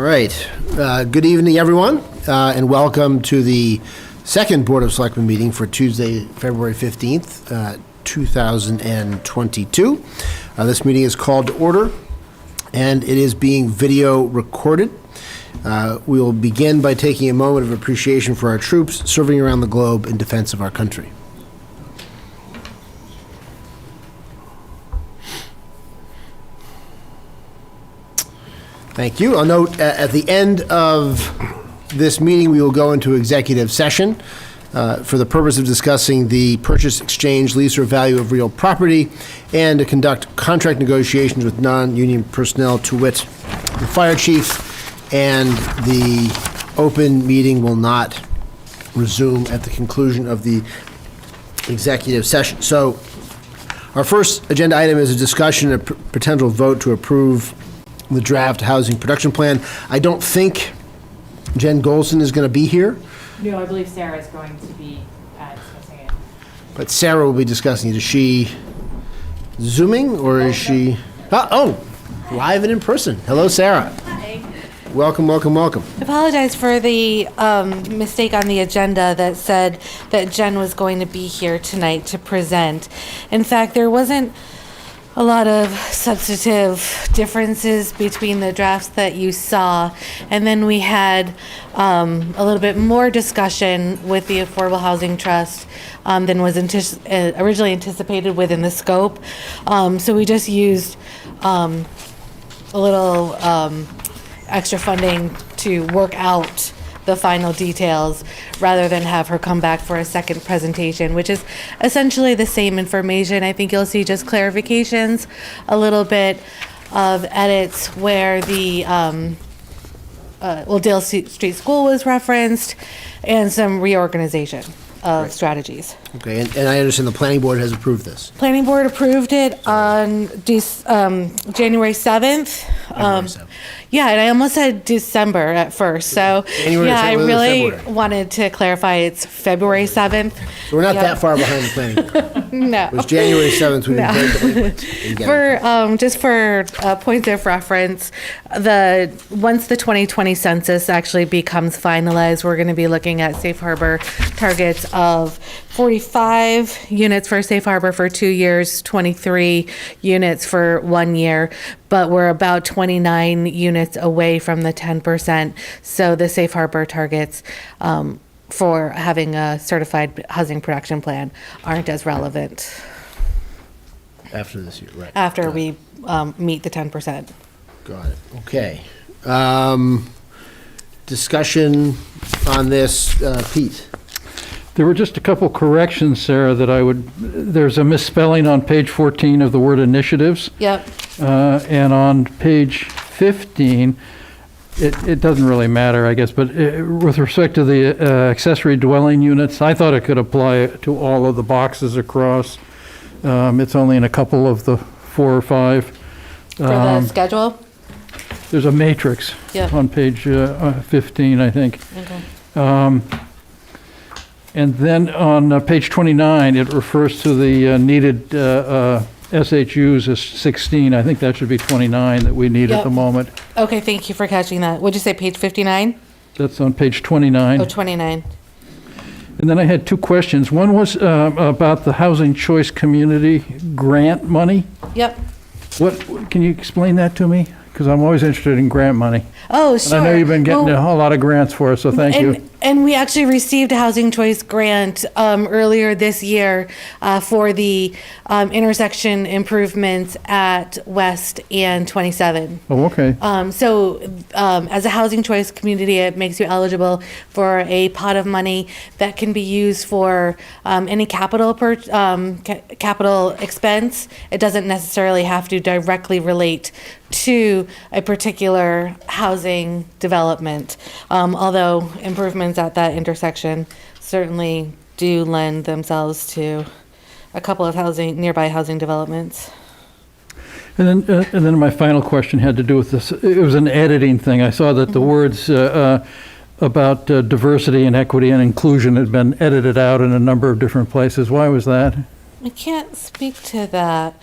All right. Good evening, everyone, and welcome to the second Board of Selectmen meeting for Tuesday, February 15th, 2022. This meeting is called to order, and it is being video recorded. We will begin by taking a moment of appreciation for our troops serving around the globe in defense of our country. Thank you. I'll note at the end of this meeting, we will go into executive session for the purpose of discussing the purchase, exchange, lease, or value of real property, and to conduct contract negotiations with non-union personnel, to wit, the fire chief, and the open meeting will not resume at the conclusion of the executive session. So our first agenda item is a discussion and a potential vote to approve the draft housing production plan. I don't think Jen Golson is going to be here. No, I believe Sarah is going to be discussing it. But Sarah will be discussing it. Is she Zooming or is she? Oh, live and in person. Hello, Sarah. Hi. Welcome, welcome, welcome. I apologize for the mistake on the agenda that said that Jen was going to be here tonight to present. In fact, there wasn't a lot of substantive differences between the drafts that you saw, and then we had a little bit more discussion with the Affordable Housing Trust than was originally anticipated within the scope. So we just used a little extra funding to work out the final details rather than have her come back for a second presentation, which is essentially the same information. I think you'll see just clarifications, a little bit of edits where the Dale Street School was referenced, and some reorganization of strategies. Okay, and I understand the planning board has approved this. Planning board approved it on January 7th. January 7th. Yeah, and I almost said December at first. So January, yeah, I really February. wanted to clarify it's February 7th. So we're not that far behind the planning board. No. It was January 7th we No. didn't break the For just for points of reference, once the 2020 census actually becomes finalized, we're going to be looking at safe harbor targets of 45 units for safe harbor for 2 years, 23 units for 1 year, but we're about 29 units away from the 10%. So the safe harbor targets for having a certified housing production plan aren't as relevant After this year, right. after we meet the 10%. Got it. Okay. Discussion on this, Pete. There were just a couple corrections, Sarah, there's a misspelling on page 14 of the word initiatives. Yep. And on page 15, it doesn't really matter, I guess, but with respect to the accessory dwelling units, I thought it could apply to all of the boxes across. It's only in a couple of the 4 or 5. For the schedule? There's a matrix Yep. on page 15, I think. Okay. And then on page 29, it refers to the needed SHUs as 16. I think that should be 29 that we need at Yep. the moment. Okay, thank you for catching that. Would you say page 59? That's on page 29. Oh, 29. And then I had 2 questions. One was about the Housing Choice Community Grant money. Yep. Can you explain that to me? Because I'm always interested in grant money. Oh, And sure. I know you've been getting Well, a whole lot of grants for us, so thank you. And we actually received a Housing Choice Grant earlier this year for the intersection improvements at West and 27. Oh, okay. So as a Housing Choice community, it makes you eligible for a pot of money that can be used for any capital expense. It doesn't necessarily have to directly relate to a particular housing development, although improvements at that intersection certainly do lend themselves to a couple of nearby housing developments. And then my final question had to do with this. It was an editing thing. I saw that the words about diversity and equity and inclusion had been edited out in a number of different places. Why was that? I can't speak to that.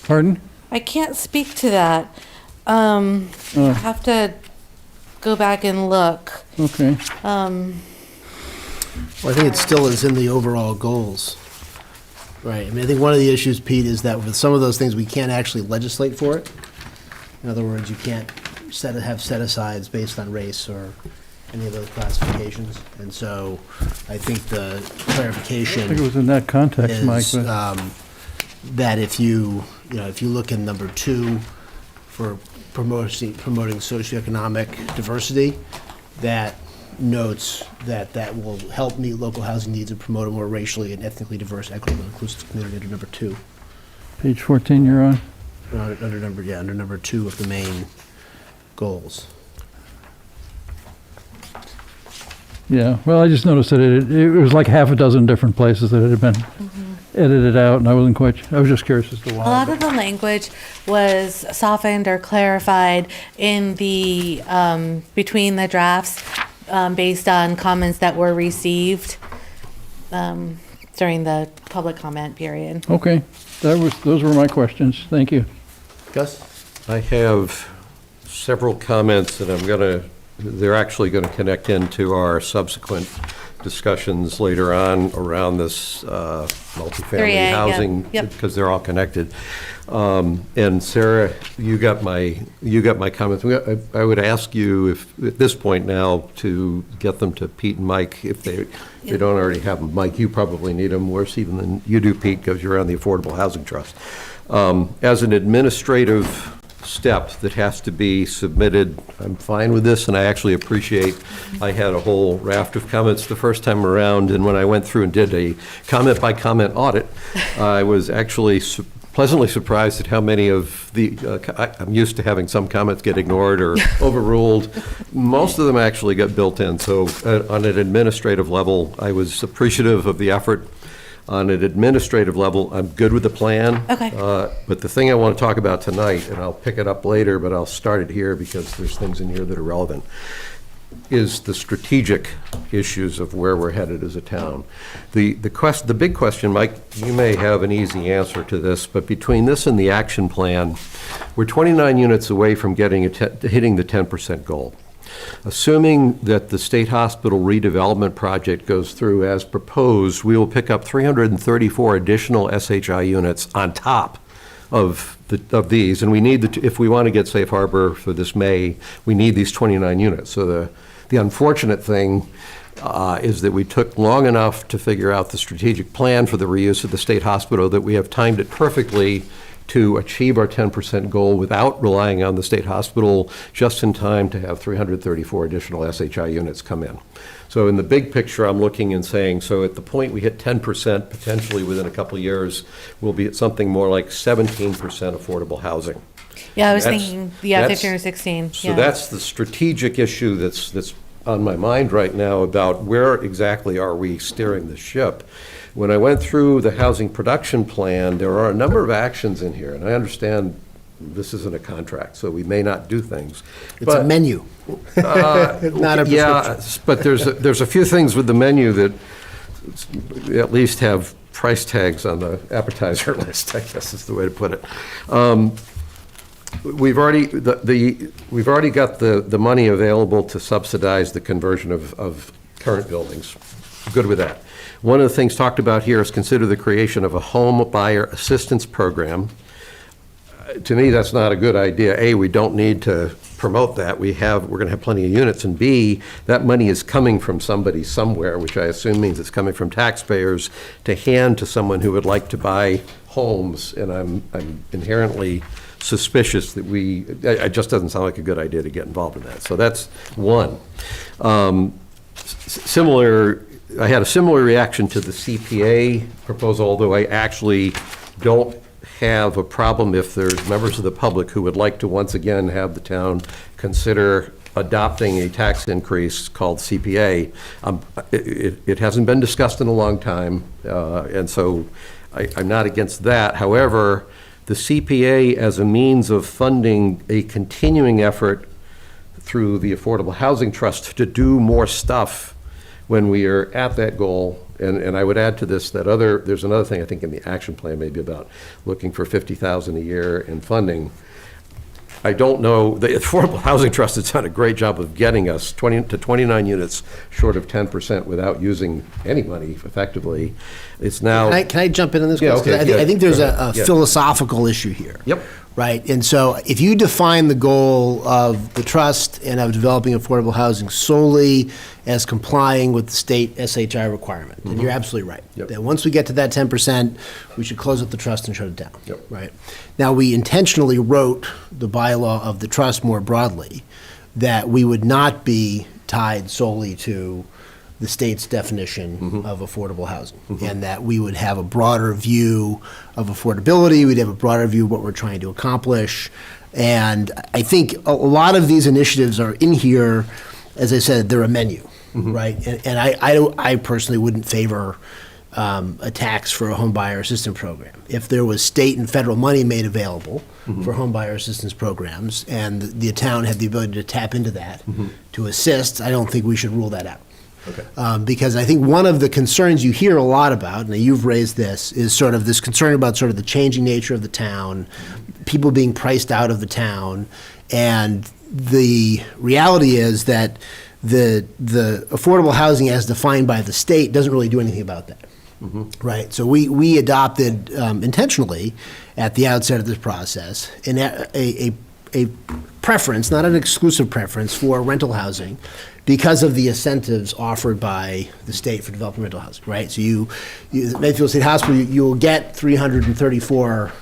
Pardon? I can't speak to that. I have to go back and look. Okay. Well, I think it still is in the overall goals. Right, I mean, I think one of the issues, Pete, is that with some of those things, we can't actually legislate for it. In other words, you can't have set-asides based on race or any of those classifications. And so I think the clarification I think it was in that context, Mike. is but- that if you look in number 2 for promoting socioeconomic diversity, that notes that will help meet local housing needs and promote a more racially and ethnically diverse, equitable, and inclusive community under number 2. Page 14 you're on? Under number 2 of the main goals. Yeah, well, I just noticed that it was like half a dozen different places that it had been edited out, and I was just curious as to why. A lot of the language was softened or clarified in the, between the drafts, based on comments that were received, during the public comment period. Okay, those were my questions. Thank you. Gus? I have several comments that they're actually going to connect into our subsequent discussions later on around this multifamily 3A, housing, yep. because they're all connected. And Sarah, you got my comments. I would ask you, if at this point now, to get them to Pete and Mike if they don't already have them. Mike, you probably need them worse even than you do, Pete, because you're on the Affordable Housing Trust. As an administrative step that has to be submitted, I'm fine with this, and I actually appreciate, I had a whole raft of comments the first time around, and when I went through and did a comment-by-comment audit, I was actually pleasantly surprised at how many of I'm used to having some comments get ignored or overruled. Most of them actually got built in, so on an administrative level, I was appreciative of the effort. On an administrative level, I'm good with the plan. Okay. But the thing I want to talk about tonight, and I'll pick it up later, but I'll start it here because there's things in here that are relevant, is the strategic issues of where we're headed as a town. The big question, Mike, you may have an easy answer to this, but between this and the action plan, we're 29 units away from hitting the 10% goal. Assuming that the state hospital redevelopment project goes through as proposed, we will pick up 334 additional SHI units on top of these, and we need if we want to get safe harbor for this May, we need these 29 units. So the unfortunate thing is that we took long enough to figure out the strategic plan for the reuse of the state hospital that we have timed it perfectly to achieve our 10% goal without relying on the state hospital, just in time to have 334 additional SHI units come in. So in the big picture, I'm looking and saying, so at the point we hit 10%, potentially within a couple of years, we'll be at something more like 17% affordable housing. Yeah, I was That's- thinking, that's- 15 or 16. So yeah. that's the strategic issue that's on my mind right now about where exactly are we steering the ship. When I went through the housing production plan, there are a number of actions in here, and I understand this isn't a contract, so we may not do things. It's a menu, not a prescription. Yeah, but there's a few things with the menu that at least have price tags on the appetizer list, I guess is the way to put it. We've already got the money available to subsidize the conversion of current buildings. Good with that. One of the things talked about here is consider the creation of a home buyer assistance program. To me, that's not a good idea. A, we don't need to promote that. We're going to have plenty of units. And B, that money is coming from somebody somewhere, which I assume means it's coming from taxpayers to hand to someone who would like to buy homes. And I'm inherently suspicious that it just doesn't sound like a good idea to get involved in that. So that's one. I had a similar reaction to the CPA proposal, although I actually don't have a problem if there's members of the public who would like to once again have the town consider adopting a tax increase called CPA. It hasn't been discussed in a long time, and so I'm not against that. However, the CPA as a means of funding a continuing effort through the Affordable Housing Trust to do more stuff when we are at that goal, and I would add to this that there's another thing I think in the action plan maybe about looking for $50,000 a year in funding. I don't know, the Affordable Housing Trust has done a great job of getting us 20 to 29 units short of 10% without using any money effectively. It's now. Can I jump in on this? Yeah, 'Cause okay, I think there's go a ahead. Yeah. philosophical issue here. Yep. Right, and so if you define the goal of the trust and of developing affordable housing solely as complying with the state SHI requirement, then you're absolutely right. Yep. That once we get to that 10%, we should close up the trust and shut it down. Yep. Right. Now, we intentionally wrote the bylaw of the trust more broadly, that we would not be tied solely to the state's definition of affordable housing, and that we would have a broader view of affordability, we'd have a broader view of what we're trying to accomplish. And I think a lot of these initiatives are in here, as I said, they're a menu, right? And I personally wouldn't favor a tax for a home buyer assistance program. If there was state and federal money made available for home buyer assistance programs, and the town had the ability to tap into that to assist, I don't think we should rule that out. Okay. Because I think one of the concerns you hear a lot about, and you've raised this, is sort of this concern about sort of the changing nature of the town, people being priced out of the town, and the reality is that the affordable housing as defined by the state doesn't really do anything about that. Right, so we adopted intentionally at the outset of this process a preference, not an exclusive preference, for rental housing because of the incentives offered by the state for developing rental housing, right? So you Medfield State Hospital, you will get 334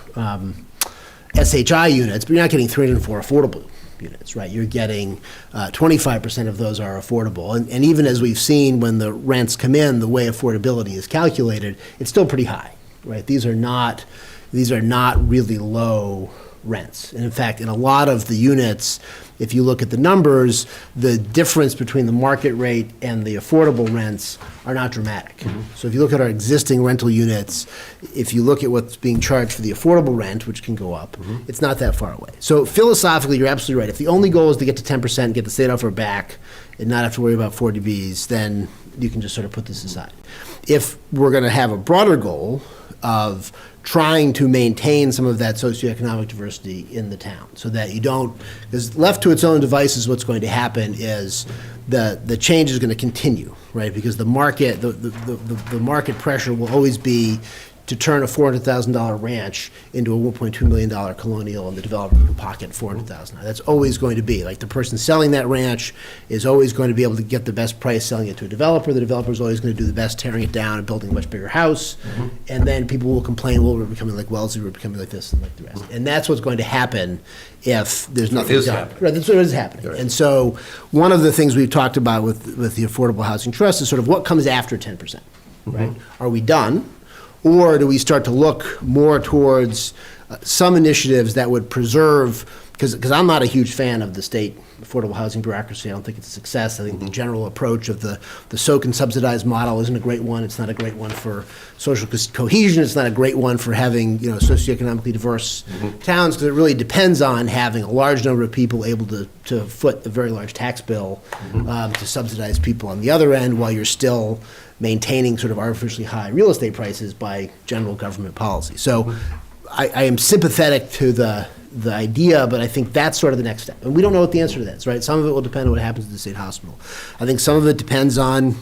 SHI units, but you're not getting 304 affordable units, right? You're getting 25% of those are affordable. And even as we've seen when the rents come in, the way affordability is calculated, it's still pretty high, right? These are not really low rents. And in fact, in a lot of the units, if you look at the numbers, the difference between the market rate and the affordable rents are not dramatic. So if you look at our existing rental units, if you look at what's being charged for the affordable rent, which can go up, it's not that far away. So philosophically, you're absolutely right. If the only goal is to get to 10%, get the state off our back, and not have to worry about 40Bs, then you can just sort of put this aside. If we're going to have a broader goal of trying to maintain some of that socioeconomic diversity in the town, so that you don't, because left to its own devices, what's going to happen is the change is going to continue, right? Because the market, the market pressure will always be to turn a $400,000 ranch into a $1.2 million colonial, and the developer can pocket $400,000. That's always going to be, like, the person selling that ranch is always going to be able to get the best price selling it to a developer. The developer is always going to do the best tearing it down and building a much bigger house. And then people will complain, well, we're becoming like Wellesley, we're becoming like this and like the rest. And that's what's going to happen if there's nothing is done. happening. Right, that's what is happening. Right. And so one of the things we've talked about with the Affordable Housing Trust is sort of what comes after 10%, right? Are we done? Or do we start to look more towards some initiatives that would preserve, because I'm not a huge fan of the state affordable housing bureaucracy. I don't think it's a success. I think the general approach of the soak and subsidized model isn't a great one. It's not a great one for social cohesion. It's not a great one for having, socioeconomically diverse towns, because it really depends on having a large number of people able to foot a very large tax bill to subsidize people on the other end, while you're still maintaining sort of artificially high real estate prices by general government policy. So I am sympathetic to the idea, but I think that's sort of the next step. And we don't know what the answer to that is, right? Some of it will depend on what happens at the state hospital. I think some of it depends on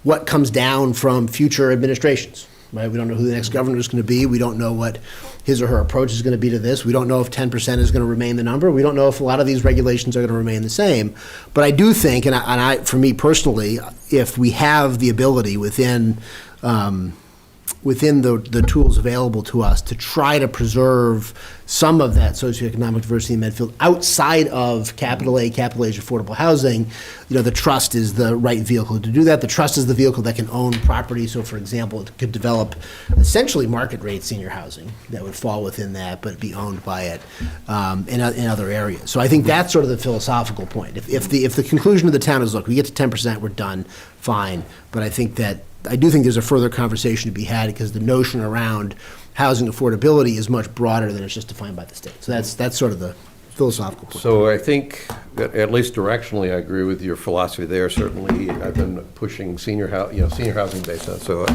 what comes down from future administrations, right? We don't know who the next governor is going to be. We don't know what his or her approach is going to be to this. We don't know if 10% is going to remain the number. We don't know if a lot of these regulations are going to remain the same. But I do think, and I, for me personally, if we have the ability within the tools available to us to try to preserve some of that socioeconomic diversity in Medfield outside of capital A, capital H affordable housing, the trust is the right vehicle to do that. The trust is the vehicle that can own property. So, for example, it could develop essentially market rate senior housing that would fall within that, but be owned by it in other areas. So I think that's sort of the philosophical point. If the conclusion of the town is, look, we get to 10%, we're done, fine. But I do think there's a further conversation to be had, because the notion around housing affordability is much broader than it's just defined by the state. So that's sort of the philosophical point. So I think that at least directionally, I agree with your philosophy there. Certainly, I've been pushing senior housing based on. So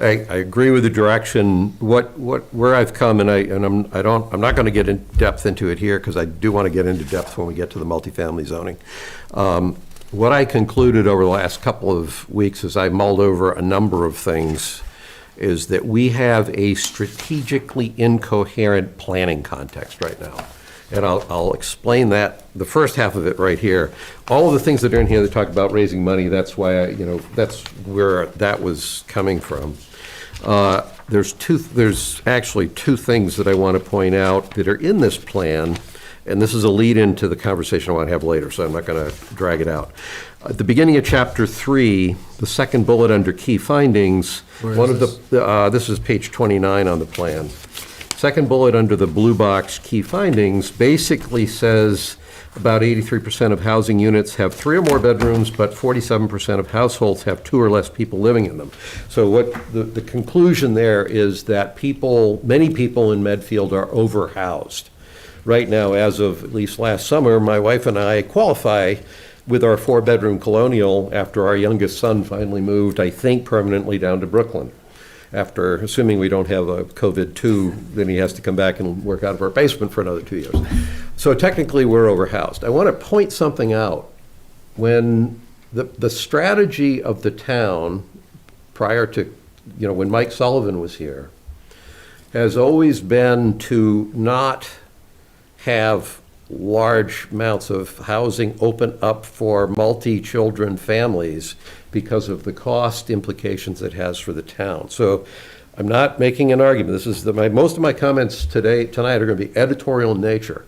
I agree with the direction. Where I've come, and I'm not going to get in depth into it here because I do want to get into depth when we get to the multifamily zoning. What I concluded over the last couple of weeks as I mulled over a number of things is that we have a strategically incoherent planning context right now. And I'll explain that, the first half of it right here. All of the things that are in here that talk about raising money, that's why that's where that was coming from. There's actually two things that I want to point out that are in this plan, and this is a lead into the conversation I want to have later, so I'm not going to drag it out. At the beginning of Chapter 3, the second bullet under key findings, this is page 29 on the plan. Second bullet under the blue box, key findings, basically says about 83% of housing units have 3 or more bedrooms, but 47% of households have 2 or less people living in them. So what the conclusion there is that many people in Medfield are overhoused. Right now, as of at least last summer, my wife and I qualify with our 4-bedroom colonial after our youngest son finally moved, I think, permanently down to Brooklyn. After, assuming we don't have a COVID-2, then he has to come back and work out of our basement for another 2 years. So technically, we're overhoused. I want to point something out. When the strategy of the town, prior to, when Mike Sullivan was here, has always been to not have large amounts of housing open up for multi-children families because of the cost implications it has for the town. So I'm not making an argument. This is most of my comments tonight are going to be editorial in nature.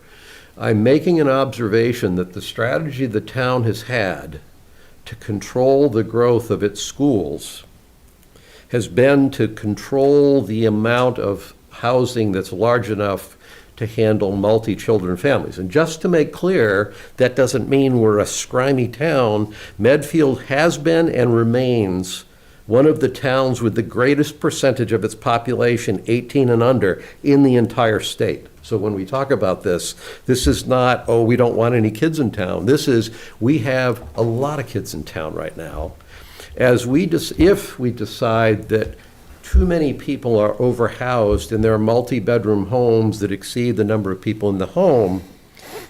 I'm making an observation that the strategy the town has had to control the growth of its schools has been to control the amount of housing that's large enough to handle multi-children families. And just to make clear, that doesn't mean we're a scrimey town. Medfield has been and remains one of the towns with the greatest percentage of its population 18 and under in the entire state. So when we talk about this is not, oh, we don't want any kids in town. This is, we have a lot of kids in town right now. If we decide that too many people are overhoused and there are multi-bedroom homes that exceed the number of people in the home,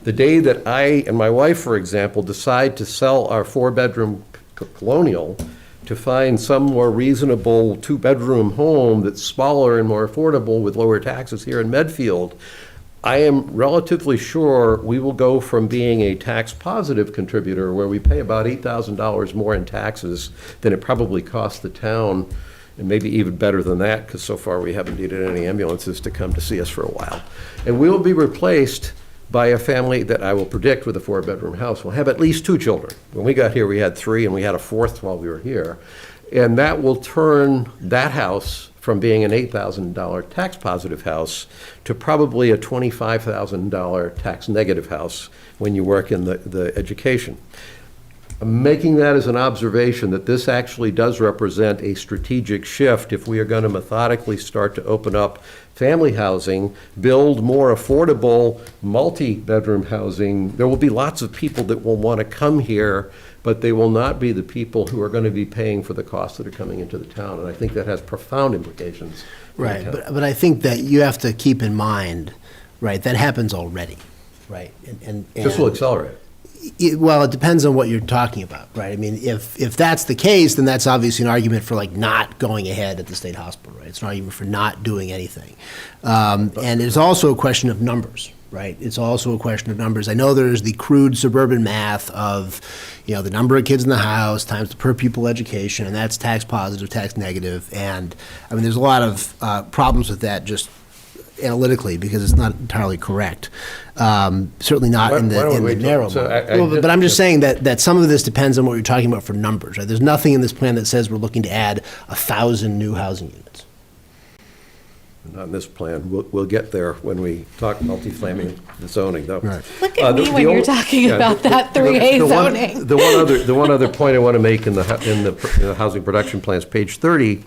the day that I and my wife, for example, decide to sell our 4-bedroom colonial to find some more reasonable 2-bedroom home that's smaller and more affordable with lower taxes here in Medfield, I am relatively sure we will go from being a tax-positive contributor where we pay about $8,000 more in taxes than it probably costs the town, and maybe even better than that, because so far we haven't needed any ambulances to come to see us for a while. And we'll be replaced by a family that I will predict with a 4-bedroom house will have at least 2 children. When we got here, we had 3, and we had a 4th while we were here. And that will turn that house from being an $8,000 tax-positive house to probably a $25,000 tax-negative house when you work in the education. I'm making that as an observation that this actually does represent a strategic shift if we are going to methodically start to open up family housing, build more affordable multi-bedroom housing. There will be lots of people that will want to come here, but they will not be the people who are going to be paying for the costs that are coming into the town. And I think that has profound implications. Right, but I think that you have to keep in mind, right, that happens already, right? And this will accelerate it. Well, it depends on what you're talking about, right? I mean, if that's the case, then that's obviously an argument for not going ahead at the state hospital, right? It's an argument for not doing anything. And it's also a question of numbers, right? It's also a question of numbers. I know there's the crude suburban math of, the number of kids in the house times the per pupil education, and that's tax positive, tax negative. And I mean, there's a lot of problems with that just analytically because it's not entirely correct. Certainly not in the narrow model. But I'm just saying that some of this depends on what you're talking about for numbers. Right? There's nothing in this plan that says we're looking to add 1,000 new housing units. Not in this plan. We'll get there when we talk multifamily zoning, though. Right. Look at me when you're talking about that 3A zoning. The one other point I want to make in the housing production plan is page 30,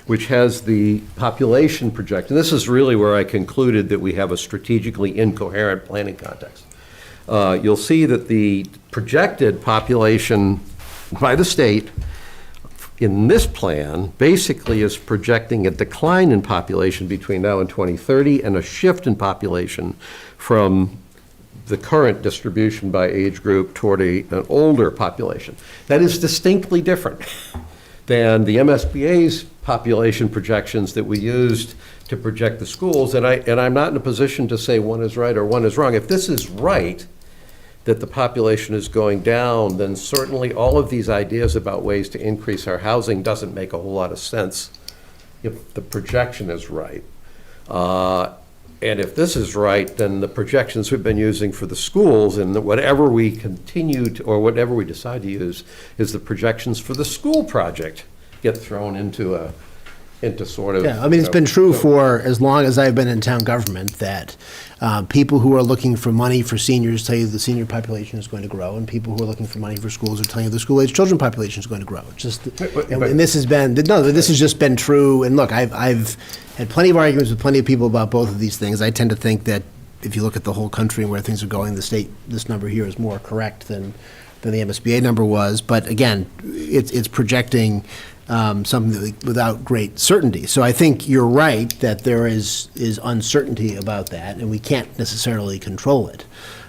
which has the population projection. This is really where I concluded that we have a strategically incoherent planning context. You'll see that the projected population by the state in this plan basically is projecting a decline in population between now and 2030 and a shift in population from the current distribution by age group toward an older population. That is distinctly different than the MSBA's population projections that we used to project the schools. And I'm not in a position to say one is right or one is wrong. If this is right, that the population is going down, then certainly all of these ideas about ways to increase our housing doesn't make a whole lot of sense if the projection is right. And if this is right, then the projections we've been using for the schools and whatever we continue to, or whatever we decide to use, is the projections for the school project get thrown into sort of. Yeah, I mean, it's been true for as long as I've been in town government that people who are looking for money for seniors tell you the senior population is going to grow, and people who are looking for money for schools are telling you the school-age children population is going to grow. It's just, and this has been, no, this has just been true. And look, I've had plenty of arguments with plenty of people about both of these things. I tend to think that if you look at the whole country and where things are going, the state, this number here is more correct than the MSBA number was. But again, it's projecting something without great certainty. So I think you're right that there is uncertainty about that, and we can't necessarily control it.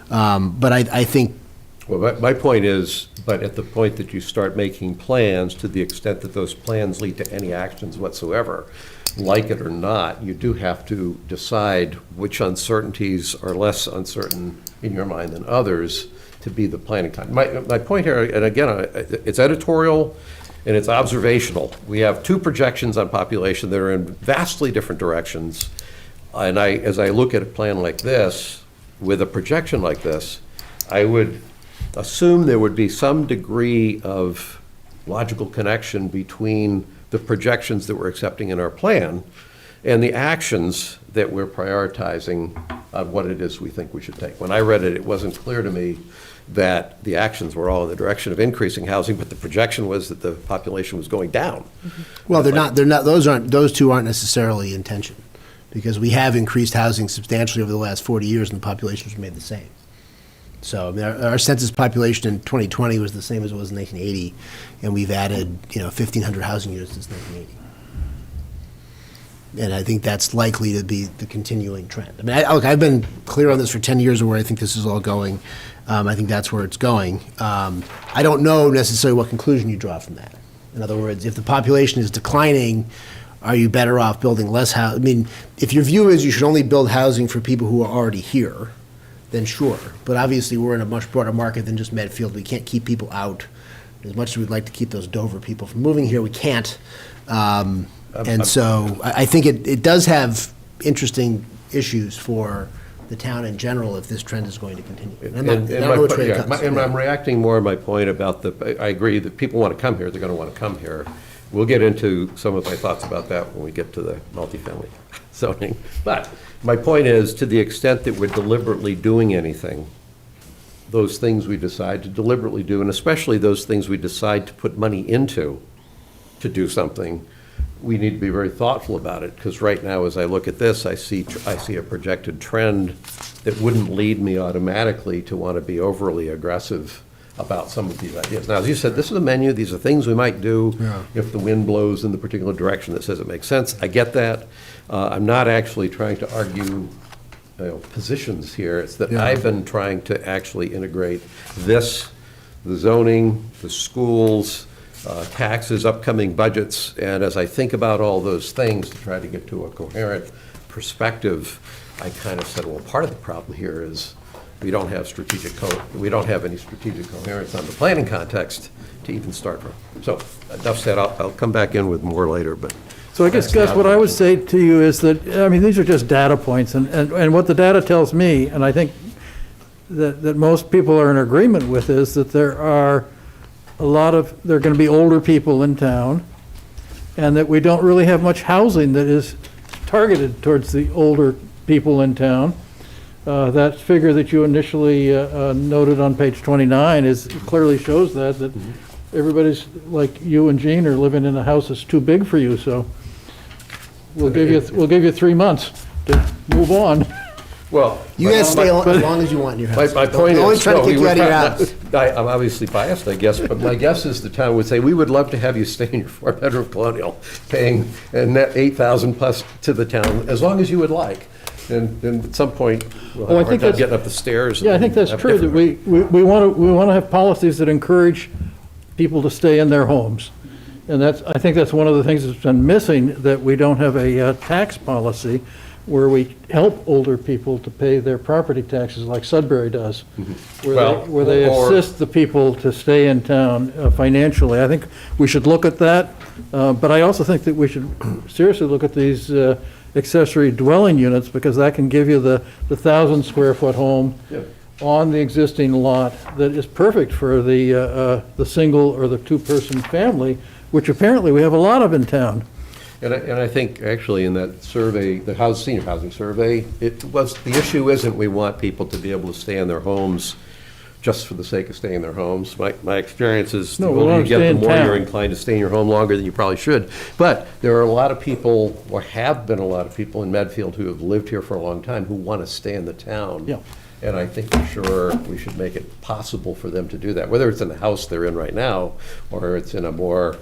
But I think. Well, my point is, but at the point that you start making plans, to the extent that those plans lead to any actions whatsoever, like it or not, you do have to decide which uncertainties are less uncertain in your mind than others to be the planning time. My point here, and again, it's editorial and it's observational. We have two projections on population that are in vastly different directions. And as I look at a plan like this, with a projection like this, I would assume there would be some degree of logical connection between the projections that we're accepting in our plan and the actions that we're prioritizing on what it is we think we should take. When I read it, it wasn't clear to me that the actions were all in the direction of increasing housing, but the projection was that the population was going down. Well, they're not, those two aren't necessarily in tension, because we have increased housing substantially over the last 40 years and the population's remained the same. So I mean, our census population in 2020 was the same as it was in 1980, and we've added, 1,500 housing units since 1980. And I think that's likely to be the continuing trend. I mean, look, I've been clear on this for 10 years of where I think this is all going. I think that's where it's going. I don't know necessarily what conclusion you draw from that. In other words, if the population is declining, are you better off building less house? I mean, if your view is you should only build housing for people who are already here, then sure. But obviously, we're in a much broader market than just Medfield. We can't keep people out. As much as we'd like to keep those Dover people from moving here, we can't. And so I think it does have interesting issues for the town in general if this trend is going to continue. I'm reacting more to my point about I agree that people want to come here, they're going to want to come here. We'll get into some of my thoughts about that when we get to the multifamily zoning. But my point is, to the extent that we're deliberately doing anything, those things we decide to deliberately do, and especially those things we decide to put money into to do something, we need to be very thoughtful about it, because right now, as I look at this, I see a projected trend that wouldn't lead me automatically to want to be overly aggressive about some of these ideas. Now, as you said, this is a menu. These are things we might do if the wind blows in the particular direction that says it makes sense. I get that. I'm not actually trying to argue positions here. It's that I've been trying to actually integrate this, the zoning, the schools, taxes, upcoming budgets, and as I think about all those things to try to get to a coherent perspective, I kind of said, well, part of the problem here is we don't have any strategic coherence on the planning context to even start from. So enough said. I'll come back in with more later, but. So I guess, Gus, what I would say to you is that, I mean, these are just data points, and what the data tells me, and I think that most people are in agreement with, is that there are there are going to be older people in town, and that we don't really have much housing that is targeted towards the older people in town. That figure that you initially noted on page 29 clearly shows that everybody's like you and Jean are living in a house that's too big for you, so we'll give you 3 months to move on. Well. You guys stay as long as you want in your house. My point is. Always trying to no, kick you out of your house. I'm obviously biased, I guess, but my guess is the town would say, we would love to have you stay in your 4-bedroom colonial, paying a net $8,000 plus to the town, as long as you would like. And at some point, we'll have Oh, I a hard think time that's- getting up the stairs. Yeah, I think that's have true, that different- we want to have policies that encourage people to stay in their homes. And I think that's one of the things that's been missing, that we don't have a tax policy where we help older people to pay their property taxes like Sudbury does. Well, Where they or- assist the people to stay in town financially. I think we should look at that, but I also think that we should seriously look at these accessory dwelling units, because that can give you the 1,000-square-foot home Yeah. on the existing lot that is perfect for the single or the two-person family, which apparently we have a lot of in town. And I think, actually, in that survey, the senior housing survey, the issue isn't we want people to be able to stay in their homes just for the sake of staying in their homes. My experience is, the No, we older want you to get, stay the in more you're town. inclined to stay in your home longer than you probably should. But there are a lot of people, or have been a lot of people in Medfield who have lived here for a long time, who want to stay in the town. Yeah. And I think for sure we should make it possible for them to do that, whether it's in the house they're in right now, or it's in a more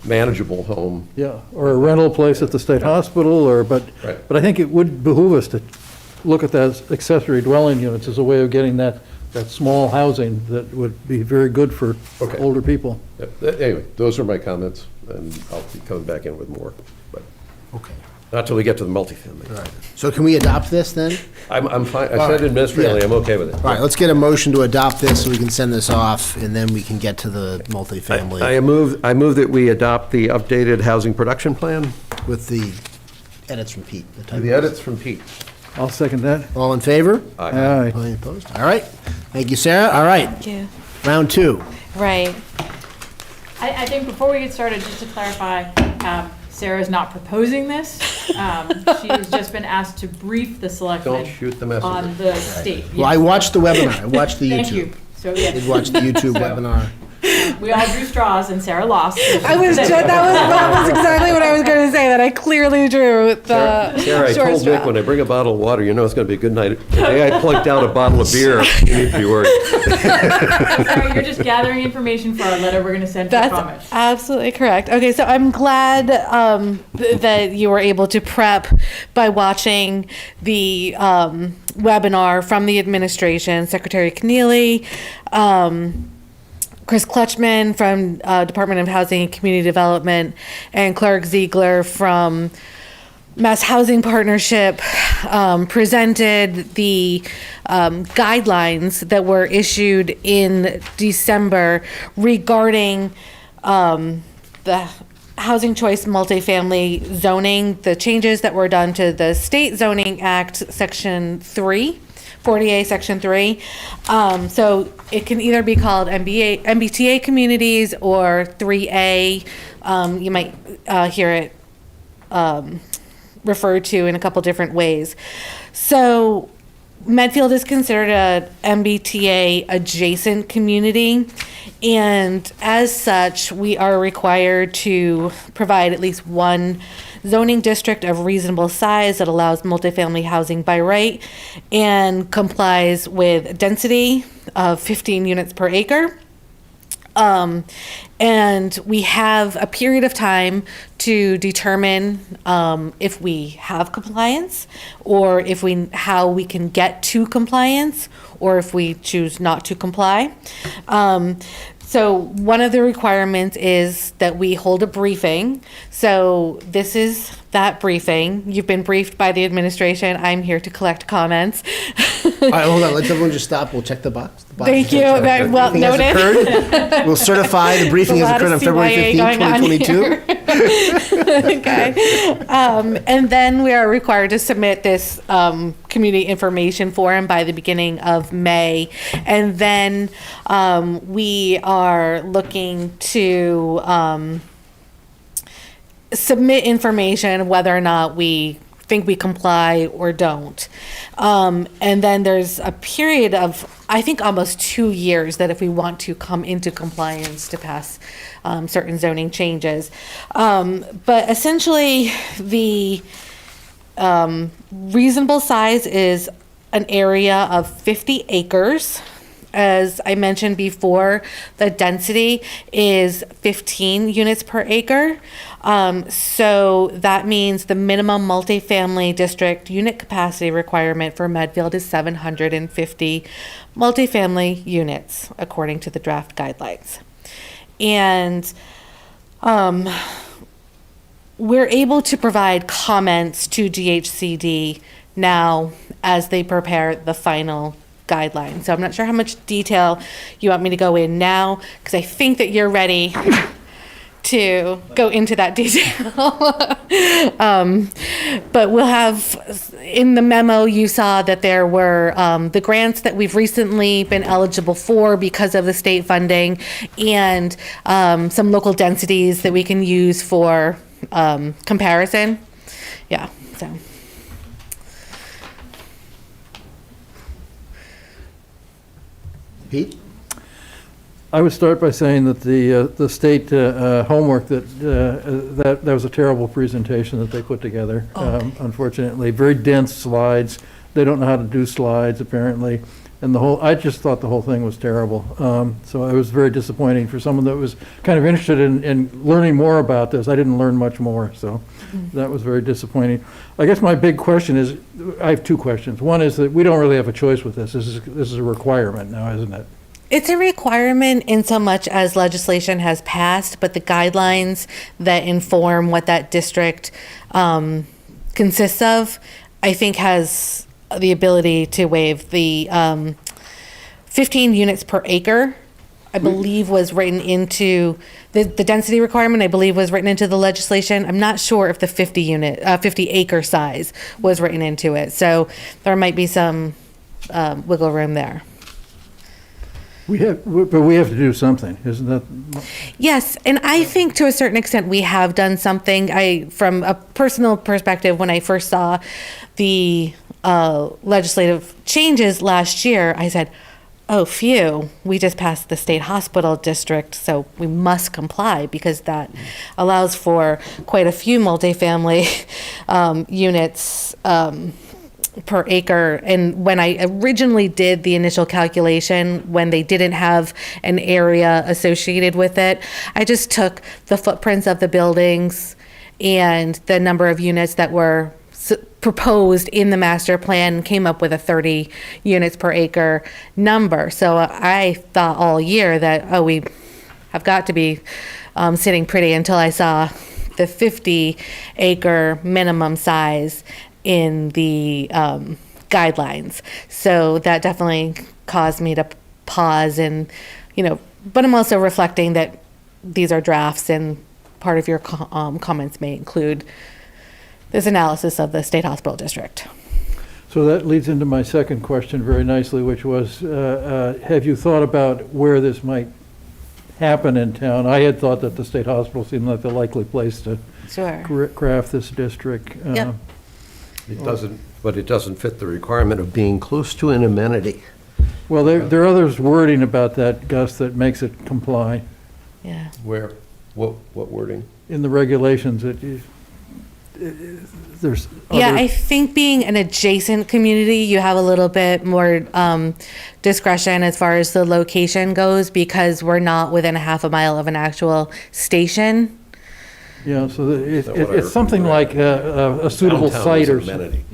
manageable home. Yeah, or a rental place at the state hospital, but Right. I think it would behoove us to look at those accessory dwelling units as a way of getting that small housing that would be very good for Okay. older people. Yep. Anyway, those are my comments, and I'll be coming back in with more, but Okay. not till we get to the multifamily. All right. So can we adopt this then? I'm fine, I All said right. administratively, Yeah. I'm okay with it. All right, let's get a motion to adopt this so we can send this off, and then we can get to the multifamily I move that we adopt the updated housing production plan, with the edits from Pete. the type. the edits from Pete. I'll second that. All in favor? Aye. Any opposed? All right. Thank you, Sarah. All right, Thank you. round two. Right. I think before we get started, just to clarify, Sarah's not proposing this. She has just been asked to brief the selectmen Don't shoot the messenger. on the state. Well, I watched the webinar. I watched the YouTube. Thank you. So, I did yeah, watch the YouTube So- webinar. we all drew straws and Sarah lost. That was exactly what I was going to say, that I clearly drew the Sarah, I short told Nick, straw. when I bring a bottle of water, you know it's gonna be a good night. The day I plunked down a bottle of beer, you need to be worried. Sarah, you're just gathering information for our letter we're going to send for That's comments. absolutely correct. Okay, so I'm glad that you were able to prep by watching the webinar from the administration, Secretary Keneally, Chris Clutchman from Department of Housing and Community Development, and Clark Ziegler from Mass Housing Partnership presented the guidelines that were issued in December regarding the housing choice multifamily zoning, the changes that were done to the State Zoning Act, Section 3. 40A Section 3. So it can either be called MBTA communities or 3A. You might hear it referred to in a couple different ways. So Medfield is considered a MBTA adjacent community, and as such, we are required to provide at least one zoning district of reasonable size that allows multifamily housing by right and complies with density of 15 units per acre. And we have a period of time to determine if we have compliance, or how we can get to compliance, or if we choose not to comply. So one of the requirements is that we hold a briefing. So this is that briefing. You've been briefed by the administration. I'm here to collect comments. All right, hold on, let's everyone just stop. We'll check the box. The box Thank is you. checked. Very well Briefing has noted. occurred. We'll certify the briefing A has lot occurred of on February CYA 15th, going on 2022. Okay. And then we are required to submit this community information form by the beginning of May. And then we are looking to submit information whether or not we think we comply or don't. And then there's a period of, I think, almost 2 years that if we want to come into compliance to pass certain zoning changes. But essentially, the Reasonable size is an area of 50 acres. As I mentioned before, the density is 15 units per acre. So that means the minimum multifamily district unit capacity requirement for Medfield is 750 multifamily units, according to the draft guidelines. And we're able to provide comments to DHCD now as they prepare the final guidelines. So I'm not sure how much detail you want me to go in now, because I think that you're ready to go into that detail. But we'll have, in the memo, you saw that there were the grants that we've recently been eligible for because of the state funding, and some local densities that we can use for comparison. Yeah, so. Pete? I would start by saying that the state homework, that was a terrible presentation that they put together. Unfortunately, very dense slides. They don't know how to do slides, apparently. And I just thought the whole thing was terrible. So it was very disappointing for someone that was kind of interested in learning more about this. I didn't learn much more, so that was very disappointing. I guess my big question is, I have two questions. One is that we don't really have a choice with this. This is a requirement now, isn't it? It's a requirement in so much as legislation has passed, but the guidelines that inform what that district consists of, I think has the ability to waive the 15 units per acre, I believe was written into the density requirement, I believe was written into the legislation. I'm not sure if the 50 acre size was written into it. So there might be some wiggle room there. But we have to do something, isn't that? Yes, and I think to a certain extent we have done something. From a personal perspective, when I first saw the legislative changes last year, I said, oh, phew, we just passed the state hospital district, so we must comply, because that allows for quite a few multifamily units per acre. And when I originally did the initial calculation, when they didn't have an area associated with it, I just took the footprints of the buildings and the number of units that were proposed in the master plan, came up with a 30 units per acre number. So I thought all year that, oh, we have got to be sitting pretty, until I saw the 50 acre minimum size in the guidelines. So that definitely caused me to pause, and, but I'm also reflecting that these are drafts, and part of your comments may include this analysis of the state hospital district. So that leads into my second question very nicely, which was, have you thought about where this might happen in town? I had thought that the state hospital seemed like the likely place to craft this district. Yep. But it doesn't fit the requirement of being close to an amenity. Well, there are others wording about that, Gus, that makes it comply. Yeah. Where? What wording? In the regulations, there's Yeah, other- I think being an adjacent community, you have a little bit more discretion as far as the location goes, because we're not within a half a mile of an actual station. Yeah, so that what I it's something like a suitable Downtown site is or an amenity.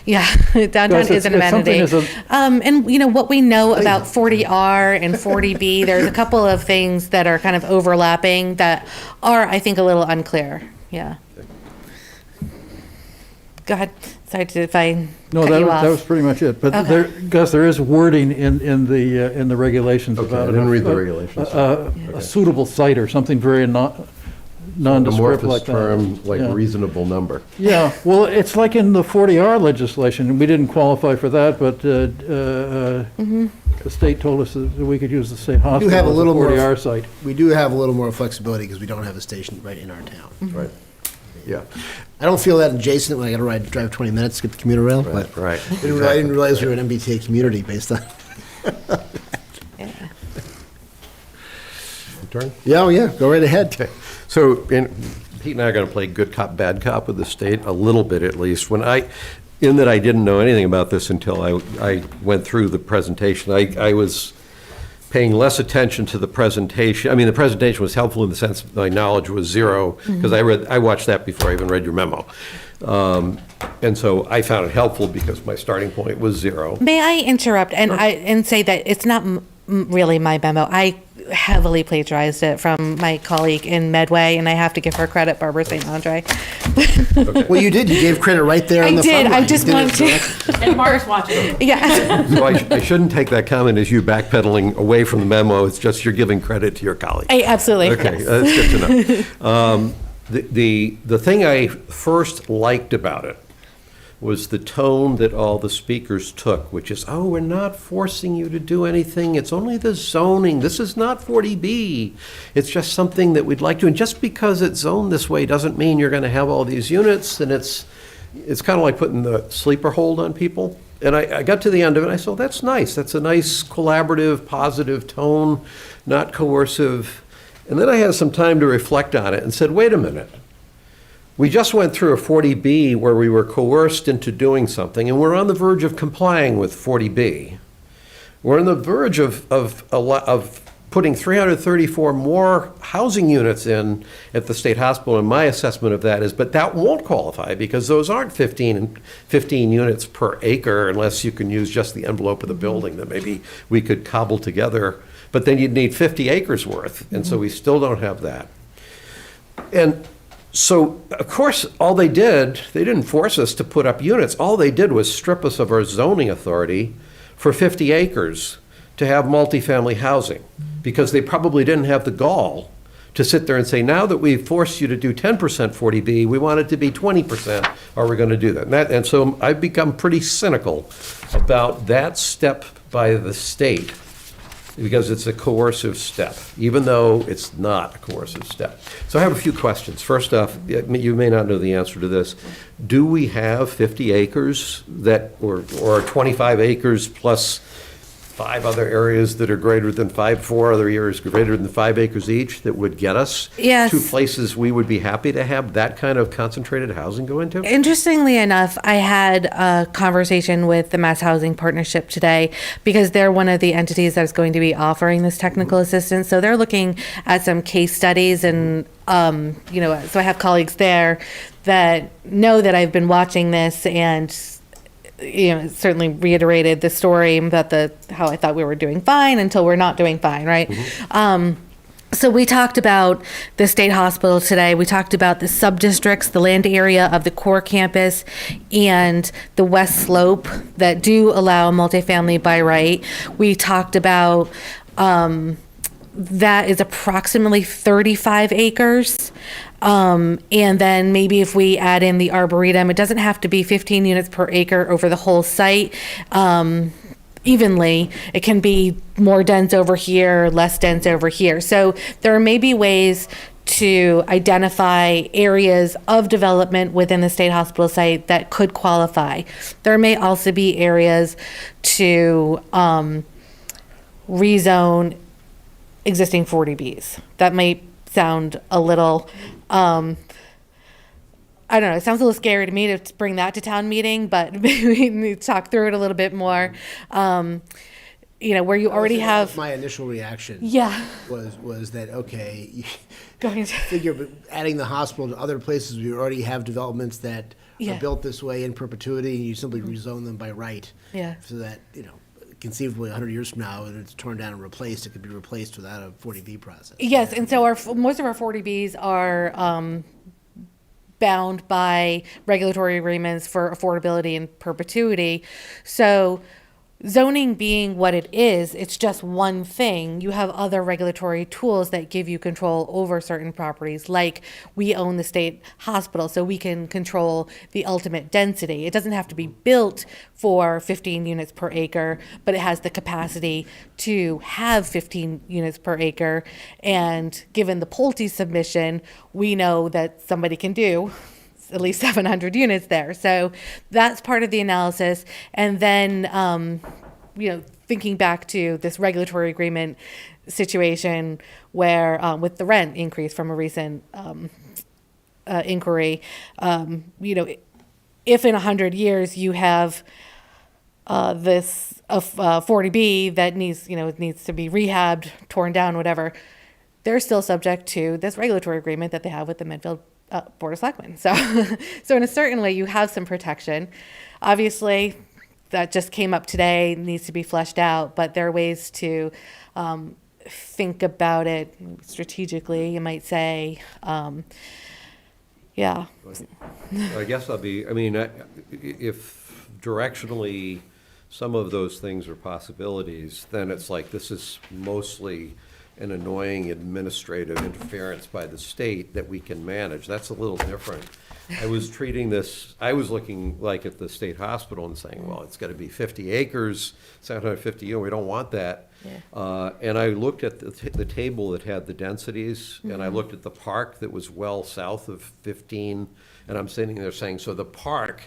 Yeah, downtown Guys, is an it's something amenity. And what we know about 40R and 40B, there's a couple of things that are kind of overlapping that are, I think, a little unclear. Yeah. Go ahead. Sorry if I No, cut you off. that was pretty much it. But Okay. Gus, there is wording in the regulations Okay, about I didn't read the regulations. a suitable site or something very nondescript like Amorphous that. term, like Yeah. reasonable number. Yeah, well, it's like in the 40R legislation, and we didn't qualify for that, but the state told us that we could use the state hospital have a as a little more- 40R site. We do have a little more flexibility because we don't have a station right in our town. Right. Yeah. I don't feel that adjacent when I gotta drive 20 minutes to get the commuter rail, but Right. I didn't realize we were an MBTA community based on. Turn? Yeah, oh yeah, go right ahead. Okay. So Pete and I are going to play good cop, bad cop with the state, a little bit at least. In that I didn't know anything about this until I went through the presentation. I was paying less attention to the presentation. I mean, the presentation was helpful in the sense that my knowledge was zero, because I watched that before I even read your memo. And so I found it helpful because my starting point was zero. May I interrupt and say that it's not really my memo. I heavily plagiarized it from my colleague in Medway, and I have to give her credit, Barbara St. Andre. Well, you did. You gave credit right there on the front line. I just You did wanted it to. And Mark's watching. Yeah. So I shouldn't take that comment as you backpedaling away from the memo. It's just you're giving credit to your colleague. Absolutely. Okay, that's good to know. The thing I first liked about it was the tone that all the speakers took, which is, oh, we're not forcing you to do anything. It's only the zoning. This is not 40B. It's just something that we'd like to. And just because it's zoned this way doesn't mean you're going to have all these units. And it's kind of like putting the sleeper hold on people. And I got to the end of it, and I said, well, that's nice. That's a nice collaborative, positive tone, not coercive. And then I had some time to reflect on it and said, wait a minute. We just went through a 40B where we were coerced into doing something, and we're on the verge of complying with 40B. We're on the verge of putting 334 more housing units in at the state hospital, and my assessment of that is, but that won't qualify because those aren't 15 units per acre unless you can use just the envelope of the building that maybe we could cobble together. But then you'd need 50 acres worth, and so we still don't have that. And so, of course, all they didn't force us to put up units. All they did was strip us of our zoning authority for 50 acres to have multifamily housing, because they probably didn't have the gall to sit there and say, now that we've forced you to do 10% 40B, we want it to be 20%, or we're going to do that. And so I've become pretty cynical about that step by the state, because it's a coercive step, even though it's not a coercive step. So I have a few questions. First off, you may not know the answer to this. Do we have 50 acres or 25 acres plus 5 other areas that are greater than 4 other areas greater than 5 acres each that would get us Yes. to places we would be happy to have that kind of concentrated housing go into? Interestingly enough, I had a conversation with the Mass Housing Partnership today, because they're one of the entities that's going to be offering this technical assistance. So they're looking at some case studies, and so I have colleagues there that know that I've been watching this, and certainly reiterated the story about how I thought we were doing fine until we're not doing fine, right? Mm-hmm. So we talked about the state hospital today. We talked about the sub-districts, the land area of the core campus, and the west slope that do allow multifamily by right. We talked about that is approximately 35 acres. And then maybe if we add in the arboretum, it doesn't have to be 15 units per acre over the whole site. Evenly, it can be more dense over here, less dense over here. So there may be ways to identify areas of development within the state hospital site that could qualify. There may also be areas to rezone existing 40Bs. That may sound a little, I don't know, it sounds a little scary to me to bring that to town meeting, but we need to talk through it a little bit more. Where you already have. My initial reaction. Yeah. Was that, okay, Going to. figure, but adding the hospital to other places, we already have developments that Yeah. are built this way in perpetuity, and you simply rezone them by right. Yeah. So that, conceivably 100 years from now, and it's torn down and replaced, it could be replaced without a 40B process. Yes, and so most of our 40Bs are bound by regulatory agreements for affordability and perpetuity. So zoning being what it is, it's just one thing. You have other regulatory tools that give you control over certain properties, like we own the state hospital, so we can control the ultimate density. It doesn't have to be built for 15 units per acre, but it has the capacity to have 15 units per acre. And given the Pulte submission, we know that somebody can do at least 700 units there. So that's part of the analysis. And then, thinking back to this regulatory agreement situation where with the rent increase from a recent inquiry. You know, if in 100 years you have this 40B that needs, you know, it needs to be rehabbed, torn down, whatever, they're still subject to this regulatory agreement that they have with the Medfield Board of Selectmen. So, so in a certain way, you have some protection. Obviously, that just came up today, needs to be fleshed out, but there are ways to think about it strategically, you might say. Yeah. I guess if directionally some of those things are possibilities, then it's like this is mostly an annoying administrative interference by the state that we can manage. That's a little different. I was looking like at the state hospital and saying, well, it's got to be 50 acres, 750, we don't want that. Yeah. And I looked at the table that had the densities, and I looked at the park that was well south of 15, and I'm sitting there saying, so the park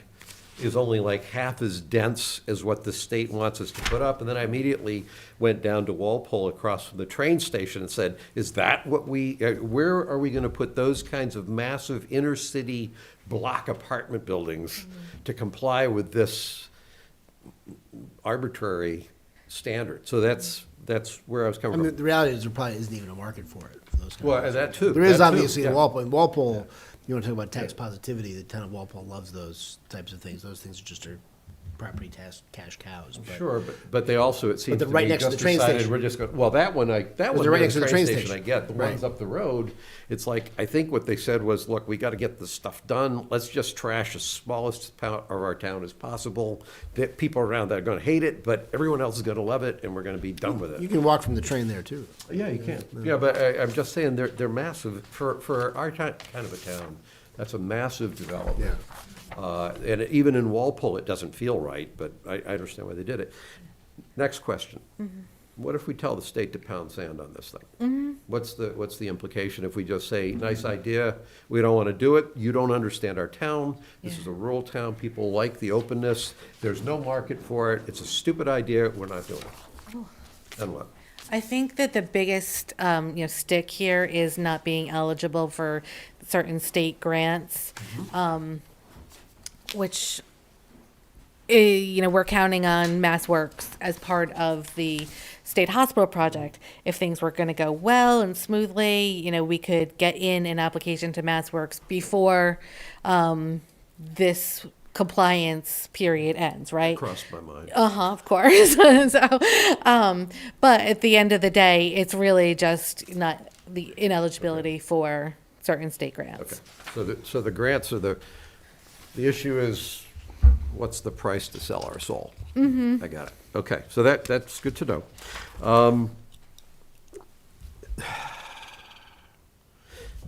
is only like half as dense as what the state wants us to put up. And then I immediately went down to Walpole across from the train station and said, is that what where are we going to put those kinds of massive inner city block apartment buildings to comply with this arbitrary standard? So that's where I was I coming mean, from. the reality is there probably isn't even a market for it, for those kind of Well, things. that too. There is that too, obviously in yeah. Walpole. In Walpole, you want to talk about tax positivity, the town of Walpole loves those types of things. Those things just are property tax, cash cows. But Sure, but they also, it seems they're to right me, next to just the train decided station. we're just going, well, that one they're right next to the train station. I get. The Right. ones up the road, it's like, I think what they said was, look, we got to get this stuff done. Let's just trash the smallest part of our town as possible. The people around that are going to hate it, but everyone else is going to love it, and we're going to be done with You it. can walk from the train there too. Yeah, you can. Yeah, but I'm just saying, they're massive. For our kind of a town, that's a massive development. And even in Walpole, it doesn't feel right, but I understand why they did it. Next question. What if we tell the state to pound sand on this thing? What's the implication if we just say, nice idea, we don't want to do it, you don't understand our town, this is a rural town, people like the openness, there's no market for it, it's a stupid idea, we're not doing it. Then what? I think that the biggest, stick here is not being eligible for certain state grants, which, we're counting on Mass Works as part of the state hospital project. If things were going to go well and smoothly, we could get in an application to Mass Works before this compliance period ends, right? Crossed my mind. Of course. So, but at the end of the day, it's really just not the ineligibility for certain state grants. Okay, so the grants are the issue is, what's the price to sell our soul? I got it. Okay, so that's good to know.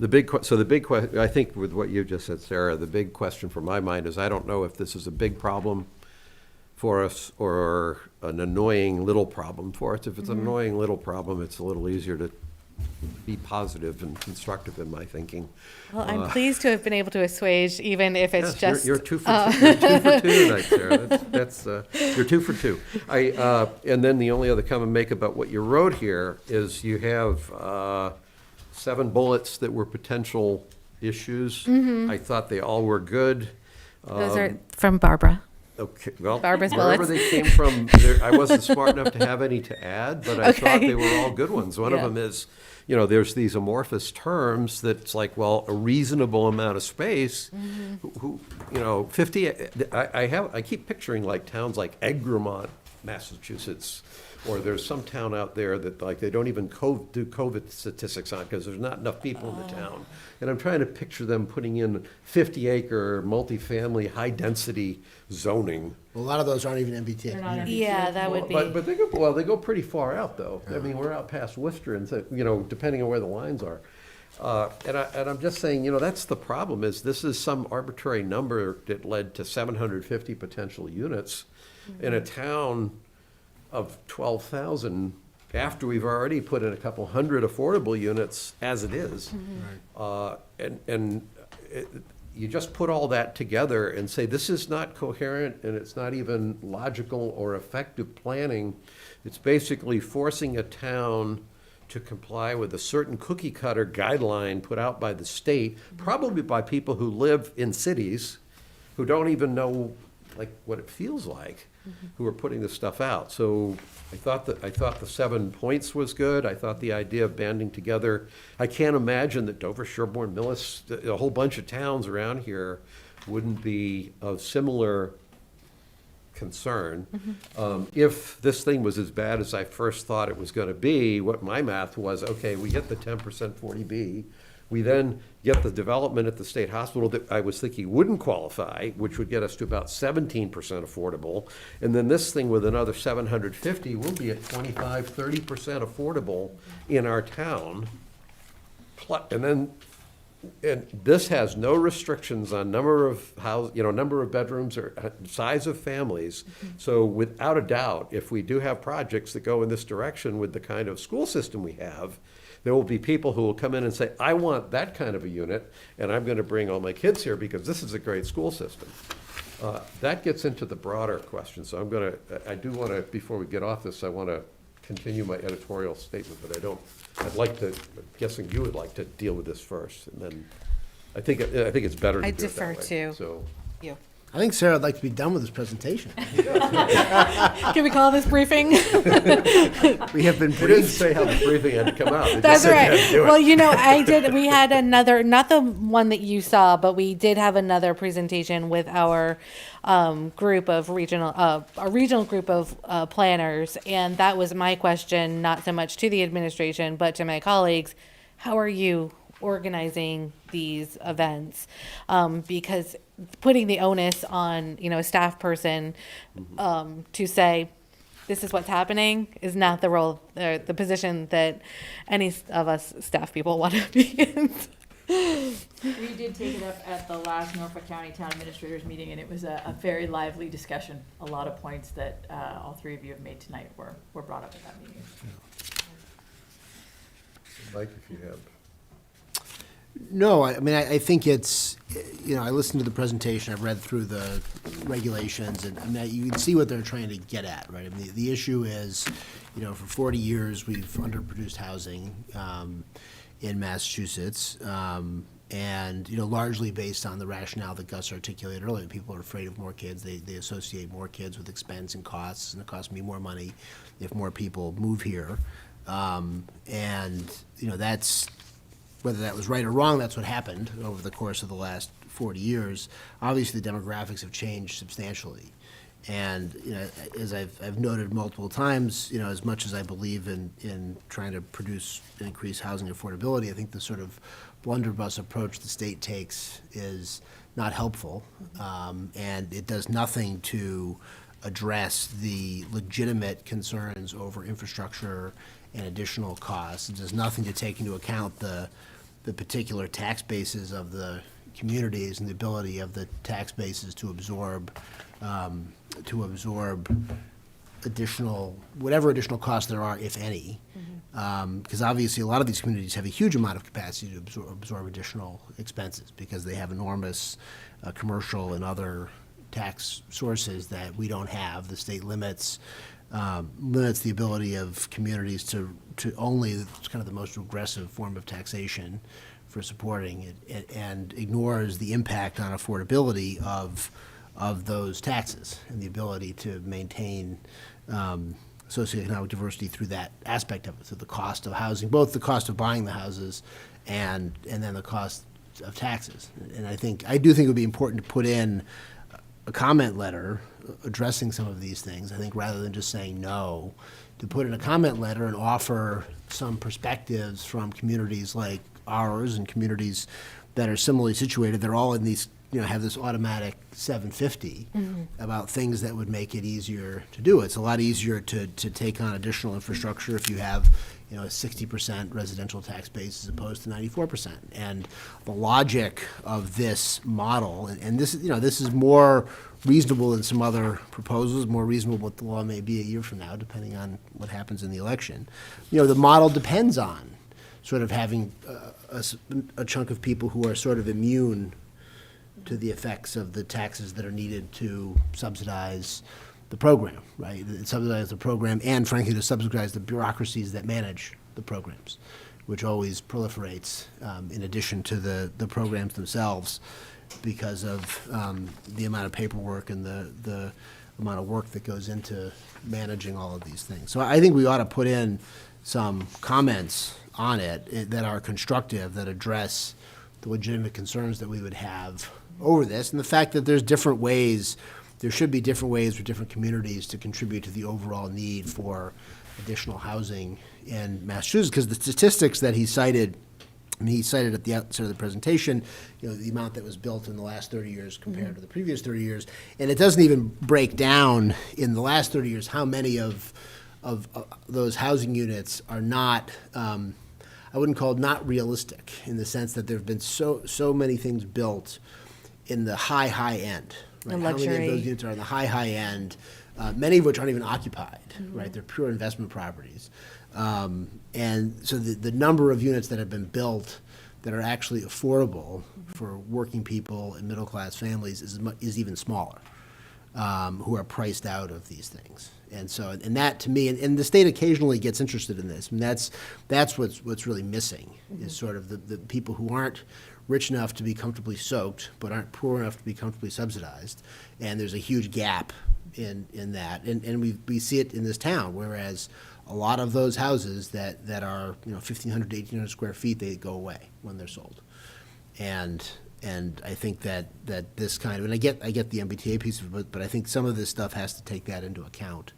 I think with what you just said, Sarah, the big question for my mind is, I don't know if this is a big problem for us or an annoying little problem for us. If it's an annoying little problem, it's a little easier to be positive and constructive in my thinking. Well, I'm pleased to have been able to assuage, even if it's Yes, just. you're 2 for 2. You're 2 for 2 tonight, Sarah. That's you're 2 for 2. And then the only other comment I make about what you wrote here is you have 7 bullets that were potential issues. I thought they all were good. Those are from Barbara. Okay, well, Barbara's wherever bullets. they came from, I wasn't smart enough to have any to add, but I thought they were all good ones. One of Yeah. them is, there's these amorphous terms that's like, well, a reasonable amount of space. 50, I keep picturing like towns like Egremont, Massachusetts, or there's some town out there that like they don't even do COVID statistics on because there's not enough people in the town. And I'm trying to picture them putting in 50-acre multifamily high-density zoning. A lot of those aren't even MBTA. They're not communities. Yeah, that would be. But they go pretty far out though. I mean, we're out past Worcester and so, depending on where the lines are. And I'm just saying, that's the problem is this is some arbitrary number that led to 750 potential units in a town of 12,000 after we've already put in a couple hundred affordable units as it is. You just put all that together and say, this is not coherent and it's not even logical or effective planning. It's basically forcing a town to comply with a certain cookie cutter guideline put out by the state, probably by people who live in cities, who don't even know like what it feels like, who are putting this stuff out. So I thought the 7 points was good. I thought the idea of banding together, I can't imagine that Dover, Sherborne, Millis, a whole bunch of towns around here wouldn't be of similar concern. If this thing was as bad as I first thought it was going to be, what my math was, okay, we get the 10% 40B, we then get the development at the state hospital that I was thinking wouldn't qualify, which would get us to about 17% affordable, and then this thing with another 750 will be at 25, 30% affordable in our town. And this has no restrictions on number of number of bedrooms or size of families. So without a doubt, if we do have projects that go in this direction with the kind of school system we have, there will be people who will come in and say, I want that kind of a unit, and I'm going to bring all my kids here because this is a great school system. That gets into the broader question. So I do want to, before we get off this, I want to continue my editorial statement, but I'd like to, I'm guessing you would like to deal with this first, and then I think it's better to I do it that defer way. to So, you. I think Sarah would like to be done with this presentation. Can we call this briefing? We have been they didn't briefed. say how the briefing had to come out. They just That's said you had to right. do it. Well, we had another, not the one that you saw, but we did have another presentation with our group of a regional group of planners. And that was my question, not so much to the administration, but to my colleagues. How are you organizing these events? Because putting the onus on, a staff person to say, this is what's happening is not the role, the position that any of us staff people want to be in. We did take it up at the last Norfolk County Town Administrators meeting, and it was a very lively discussion. A lot of points that all three of you have made tonight were brought up at that meeting. Mike, if you have. No, I mean, I think it's, I listened to the presentation, I've read through the regulations, and I mean, you can see what they're trying to get at, right? I mean, the issue is, for 40 years, we've underproduced housing in Massachusetts, and, largely based on the rationale that Gus articulated earlier. People are afraid of more kids. They associate more kids with expense and costs, and it costs me more money if more people move here. And, that's, whether that was right or wrong, that's what happened over the course of the last 40 years. Obviously, the demographics have changed substantially. And, as I've noted multiple times, as much as I believe in trying to produce and increase housing affordability, I think the sort of blunderbuss approach the state takes is not helpful. And it does nothing to address the legitimate concerns over infrastructure and additional costs. It does nothing to take into account the particular tax bases of the communities and the ability of the tax bases to absorb whatever additional costs there are, if any. Because obviously a lot of these communities have a huge amount of capacity to absorb additional expenses because they have enormous commercial and other tax sources that we don't have. The state limits the ability of communities to only kind of the most regressive form of taxation for supporting it, and ignores the impact on affordability of those taxes and the ability to maintain socioeconomic diversity through that aspect of it, through the cost of housing, both the cost of buying the houses and then the cost of taxes. And I do think it would be important to put in a comment letter addressing some of these things. I think rather than just saying no, to put in a comment letter and offer some perspectives from communities like ours and communities that are similarly situated. They're all in these, have this automatic 750 about things that would make it easier to do. It's a lot easier to take on additional infrastructure if you have, a 60% residential tax base as opposed to 94%. And the logic of this model, and this, this is more reasonable than some other proposals, more reasonable what the law may be a year from now, depending on what happens in the election. The model depends on sort of having a chunk of people who are sort of immune to the effects of the taxes that are needed to subsidize the program, right? Subsidize the program and, frankly, to subsidize the bureaucracies that manage the programs, which always proliferates in addition to the programs themselves because of the amount of paperwork and the amount of work that goes into managing all of these things. So I think we ought to put in some comments on it that are constructive, that address the legitimate concerns that we would have over this, and the fact that there's different ways, there should be different ways for different communities to contribute to the overall need for additional housing in Massachusetts, because the statistics that he cited, I mean, he cited at the outset of the presentation, the amount that was built in the last 30 years compared to the previous 30 years, and it doesn't even break down in the last 30 years how many of those housing units are not, I wouldn't call it not realistic, in the sense that there have been so many things built in the high end. Right? And How many luxury. of those units are in the high end, many of which aren't even occupied, right? They're pure investment properties. And so the number of units that have been built that are actually affordable for working people and middle-class families is even smaller, who are priced out of these things. And so, and that to me, and the state occasionally gets interested in this, and that's what's really missing, is sort of the people who aren't rich enough to be comfortably soaked, but aren't poor enough to be comfortably subsidized. And there's a huge gap in that. And we see it in this town, whereas a lot of those houses that are 1,500 to 1,800 square feet, they go away when they're sold. And I think that this kind of, and I get the MBTA piece of it, but I think some of this stuff has to take that into account.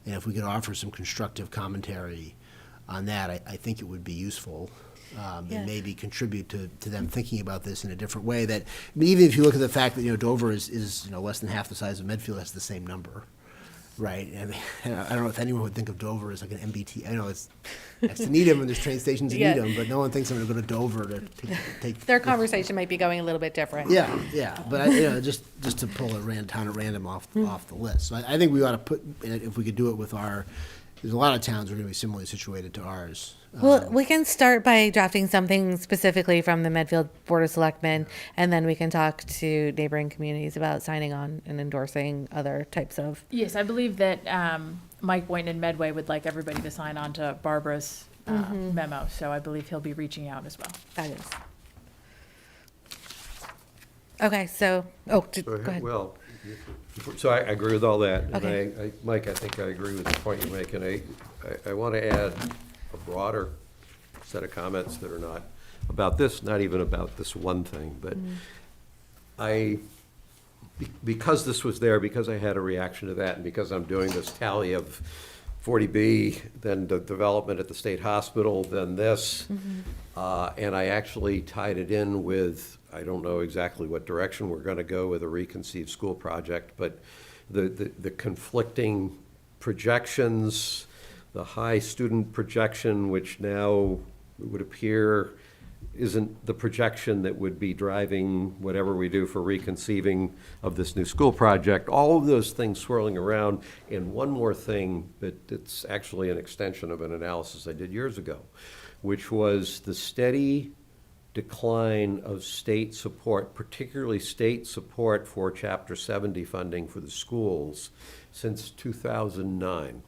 And if we could offer some constructive commentary on that, I think it would be useful. And maybe contribute to them thinking about this in a different way. That, I mean, even if you look at the fact that Dover is less than half the size of Medfield, has the same number, right? I mean, I don't know if anyone would think of Dover as like an MBT. I know it's next to Needham and there's train stations in Yeah. Needham, but no one thinks I'm going to go to Dover to take. Their conversation might be going a little bit different. Yeah, but just to pull a town at random off the list. So I think we ought to put, if we could do it with there's a lot of towns that are going to be similarly situated to ours. Well, we can start by drafting something specifically from the Medfield Board of Selectmen, and then we can talk to neighboring communities about signing on and endorsing other types of. Yes, I believe that Mike Boynton in Medway would like everybody to sign on to Barbara's memo, so I believe he'll be reaching out as well. That is. Okay, so, go ahead. Well, so I agree with all that. Okay. And Mike, I think I agree with the point you make, and I want to add a broader set of comments that are not about this, not even about this one thing, but because this was there, because I had a reaction to that, and because I'm doing this tally of 40B, then the development at the state hospital, then this, and I actually tied it in with, I don't know exactly what direction we're going to go with a reconceived school project, but the conflicting projections, the high student projection, which now would appear isn't the projection that would be driving whatever we do for reconceiving of this new school project, all of those things swirling around. And one more thing, but it's actually an extension of an analysis I did years ago, which was the steady decline of state support, particularly state support for Chapter 70 funding for the schools since 2009.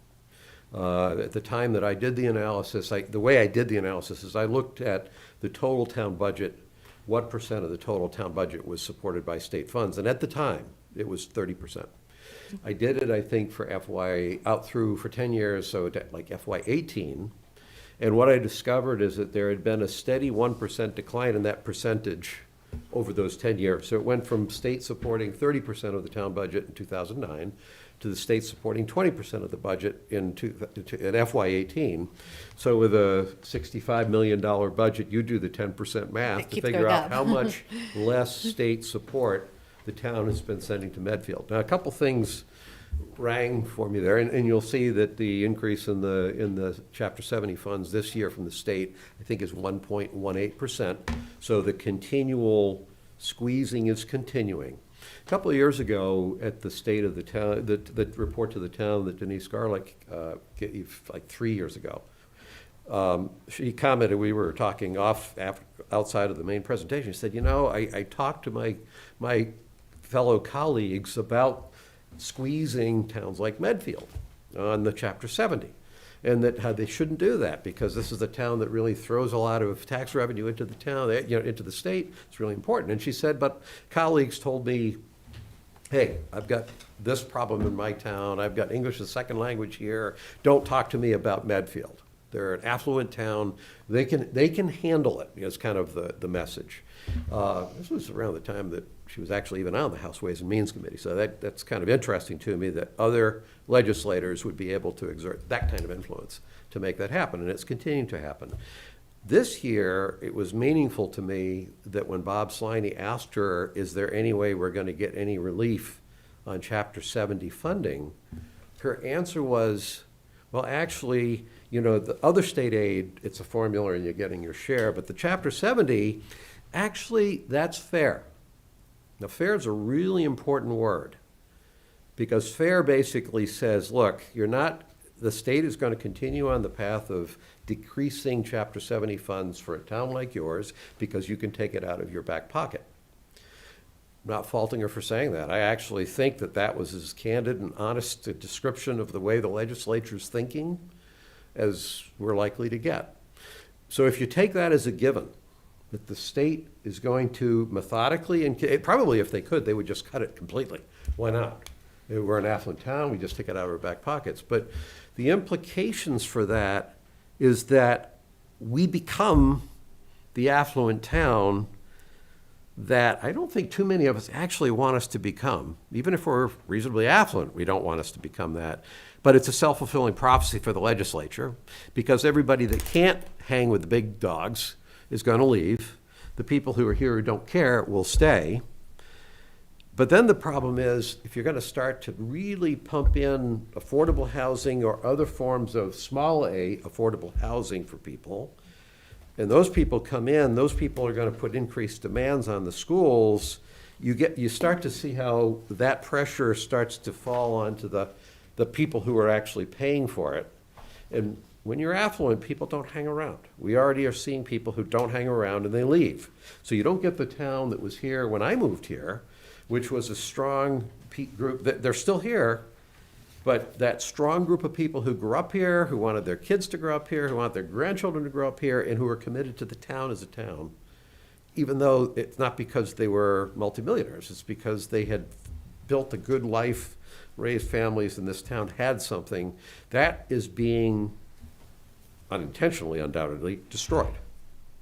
At the time that I did the analysis, the way I did the analysis is I looked at the total town budget, what percent of the total town budget was supported by state funds, and at the time, it was 30%. I did it, I think, for for 10 years, so like FY 18, and what I discovered is that there had been a steady 1% decline in that percentage over those 10 years. So it went from state supporting 30% of the town budget in 2009 to the state supporting 20% of the budget in FY 18. So with a $65 million budget, you do the 10% math to keeps figure going out up. how much less state support the town has been sending to Medfield. Now, a couple things rang for me there, and you'll see that the increase in the Chapter 70 funds this year from the state, I think, is 1.18%. So the continual squeezing is continuing. A couple of years ago, at the state of the town, the report to the town that Denise Garlick gave like 3 years ago, she commented, we were talking outside of the main presentation, she said, I talked to my fellow colleagues about squeezing towns like Medfield on the Chapter 70. and that how they shouldn't do that, because this is a town that really throws a lot of tax revenue into the town, into the state. It's really important. And she said, but colleagues told me, hey, I've got this problem in my town. I've got English as a second language here. Don't talk to me about Medfield. They're an affluent town. They can handle it, is kind of the message. This was around the time that she was actually even on the House Ways and Means Committee. So that's kind of interesting to me that other legislators would be able to exert that kind of influence to make that happen. And it's continuing to happen. This year, it was meaningful to me that when Bob Sliney asked her, is there any way we're going to get any relief on Chapter 70 funding, her answer was, well, actually, the other state aid, it's a formula and you're getting your share, but the Chapter 70, actually, that's fair. Now, fair is a really important word, because fair basically says, look, the state is going to continue on the path of decreasing Chapter 70 funds for a town like yours because you can take it out of your back pocket. I'm not faulting her for saying that. I actually think that was as candid and honest a description of the way the legislature's thinking as we're likely to get. So if you take that as a given, that the state is going to methodically, and probably if they could, they would just cut it completely. Why not? We're an affluent town, we just take it out of our back pockets. But the implications for that is that we become the affluent town that I don't think too many of us actually want us to become. Even if we're reasonably affluent, we don't want us to become that. But it's a self-fulfilling prophecy for the legislature, because everybody that can't hang with the big dogs is going to leave. The people who are here who don't care will stay. But then the problem is, if you're going to start to really pump in affordable housing or other forms of small a affordable housing for people, and those people come in, those people are going to put increased demands on the schools, you start to see how that pressure starts to fall onto the people who are actually paying for it. And when you're affluent, people don't hang around. We already are seeing people who don't hang around and they leave. So you don't get the town that was here when I moved here, which was a strong group. They're still here, but that strong group of people who grew up here, who wanted their kids to grow up here, who want their grandchildren to grow up here, and who are committed to the town as a town, even though it's not because they were multimillionaires, it's because they had built a good life, raised families in this town, had something, that is being unintentionally, undoubtedly, destroyed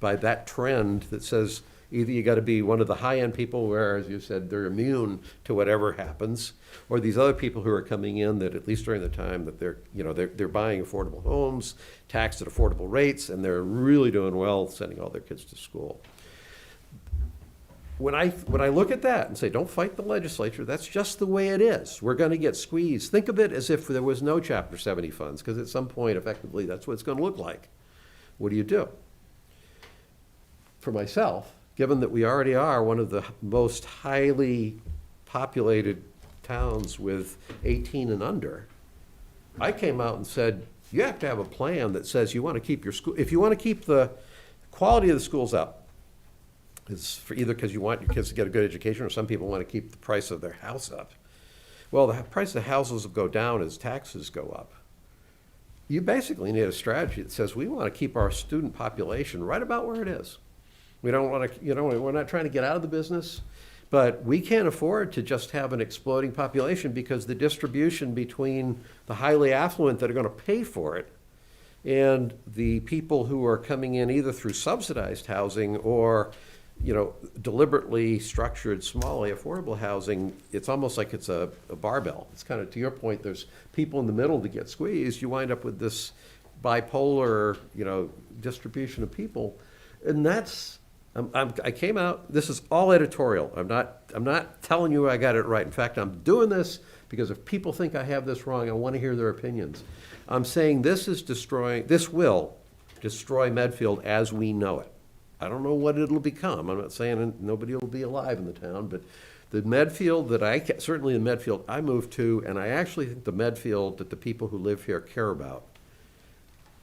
by that trend that says either you got to be one of the high-end people where, as you said, they're immune to whatever happens, or these other people who are coming in that at least during the time that they're buying affordable homes, taxed at affordable rates, and they're really doing well sending all their kids to school. When I look at that and say, don't fight the legislature, that's just the way it is. We're going to get squeezed. Think of it as if there was no Chapter 70 funds, because at some point, effectively, that's what it's going to look like. What do? For myself, given that we already are one of the most highly populated towns with 18 and under, I came out and said, you have to have a plan that says you want to keep your school, if you want to keep the quality of the schools up, it's for either because you want your kids to get a good education, or some people want to keep the price of their house up. Well, the price of houses will go down as taxes go up. You basically need a strategy that says we want to keep our student population right about where it is. We don't want to, we're not trying to get out of the business, but we can't afford to just have an exploding population, because the distribution between the highly affluent that are going to pay for it and the people who are coming in either through subsidized housing or deliberately structured small affordable housing, it's almost like it's a barbell. It's kind of, to your point, there's people in the middle that get squeezed. You wind up with this bipolar, distribution of people. And that's, I came out, this is all editorial. I'm not telling you I got it right. In fact, I'm doing this because if people think I have this wrong, I want to hear their opinions. I'm saying this will destroy Medfield as we know it. I don't know what it'll become. I'm not saying nobody will be alive in the town, but the Medfield certainly the Medfield I moved to, and I actually think the Medfield that the people who live here care about,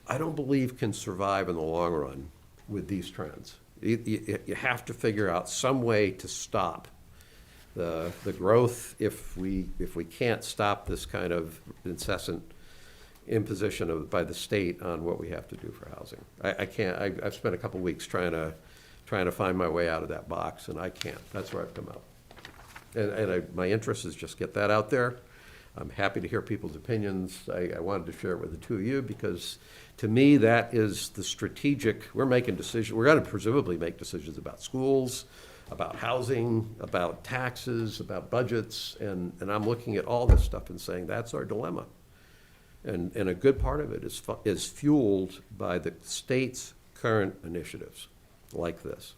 I don't believe can survive in the long run with these trends. You have to figure out some way to stop the growth if we can't stop this kind of incessant imposition by the state on what we have to do for housing. I can't, I've spent a couple weeks trying to find my way out of that box, and I can't. That's where I've come out. And my interest is just get that out there. I'm happy to hear people's opinions. I wanted to share it with the two of you because, to me, that is the strategic, we're making decisions, we're going to presumably make decisions about schools, about housing, about taxes, about budgets, and I'm looking at all this stuff and saying, that's our dilemma. And a good part of it is fueled by the state's current initiatives like this,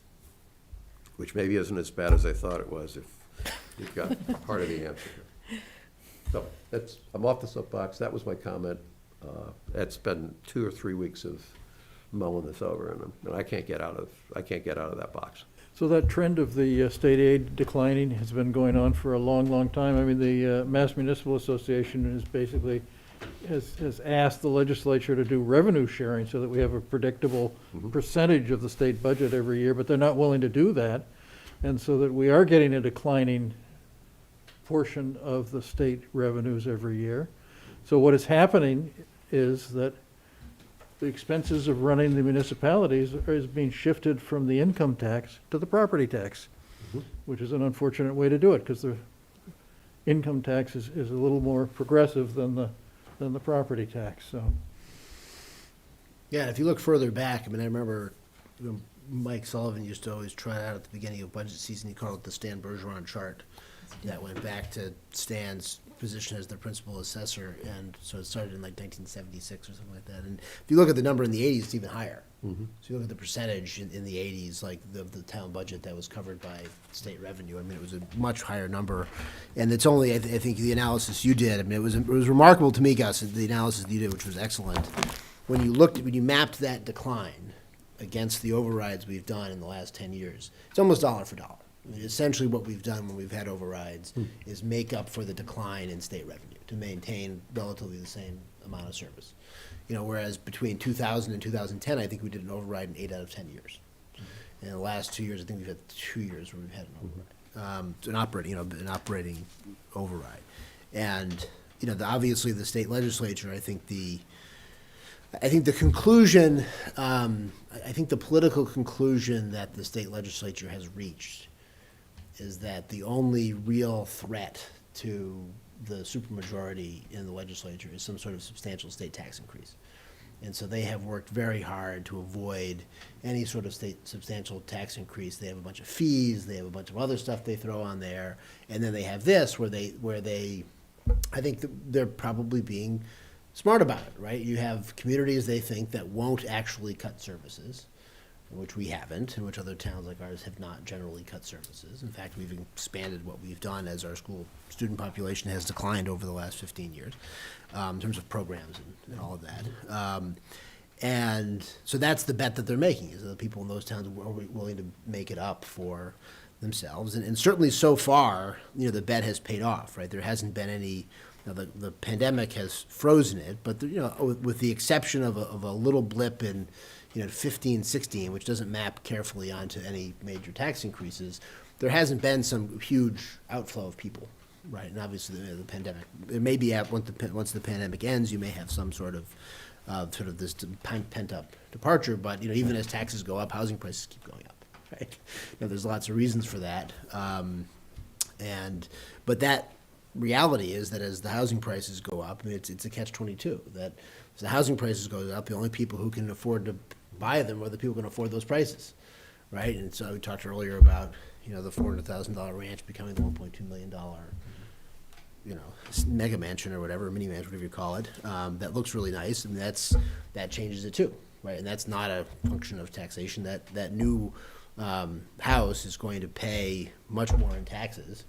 which maybe isn't as bad as I thought it was if you've got part of the answer here. So I'm off the soapbox. That was my comment. It's been 2 or 3 weeks of mulling this over, and I can't get out of that box. So that trend of the state aid declining has been going on for a long, long time. I mean, the Mass Municipal Association has asked the legislature to do revenue sharing so that we have a predictable percentage of the state budget every year, but they're not willing to do that. And so that we are getting a declining portion of the state revenues every year. So what is happening is that the expenses of running the municipalities is being shifted from the income tax to the property tax, which is an unfortunate way to do it because the income tax is a little more progressive than the property tax. So Yeah, and if you look further back, I mean, I remember Mike Sullivan used to always try it out at the beginning of budget season. He called it the Stan Bergeron chart. That went back to Stan's position as the principal assessor, and so it started in like 1976 or something like that. And if you look at the number in the 80s, it's even higher. So you look at the percentage in the 80s, like the town budget that was covered by state revenue. I mean, it was a much higher number. And it's only, I think the analysis you did, I mean, it was remarkable to me, Gus, the analysis that you did, which was excellent. When you mapped that decline against the overrides we've done in the last 10 years, it's almost dollar for dollar. I mean, essentially what we've done when we've had overrides is make up for the decline in state revenue to maintain relatively the same amount of service. Whereas between 2000 and 2010, I think we did an override in 8 out of 10 years. In the last 2 years, I think we've had 2 years where we've had an override, an operating override. And, obviously the state legislature, I think the conclusion, I think the political conclusion that the state legislature has reached is that the only real threat to the supermajority in the legislature is some sort of substantial state tax increase. And so they have worked very hard to avoid any sort of state substantial tax increase. They have a bunch of fees, they have a bunch of other stuff they throw on there, and then they have this where they I think they're probably being smart about it, right? You have communities they think that won't actually cut services, which we haven't, and which other towns like ours have not generally cut services. In fact, we've expanded what we've done as our school student population has declined over the last 15 years in terms of programs and all of that. And so that's the bet that they're making, is that the people in those towns are willing to make it up for themselves. And certainly so far, the bet has paid off, right? There hasn't been any, the pandemic has frozen it, but with the exception of a little blip in 15, 16, which doesn't map carefully onto any major tax increases, there hasn't been some huge outflow of people, right? And obviously the pandemic, it may be once the pandemic ends, you may have some sort of this pent up departure, but even as taxes go up, housing prices keep going up, right? There's lots of reasons for that, but that reality is that as the housing prices go up, I mean, it's a catch-22, that as the housing prices go up, the only people who can afford to buy them are the people who can afford those prices, right? And so we talked earlier about, the $400,000 ranch becoming the $1.2 million, mega mansion or whatever, mini mansion, whatever you call it, that looks really nice, and that changes it too, right? And that's not a function of taxation. That new house is going to pay much more in taxes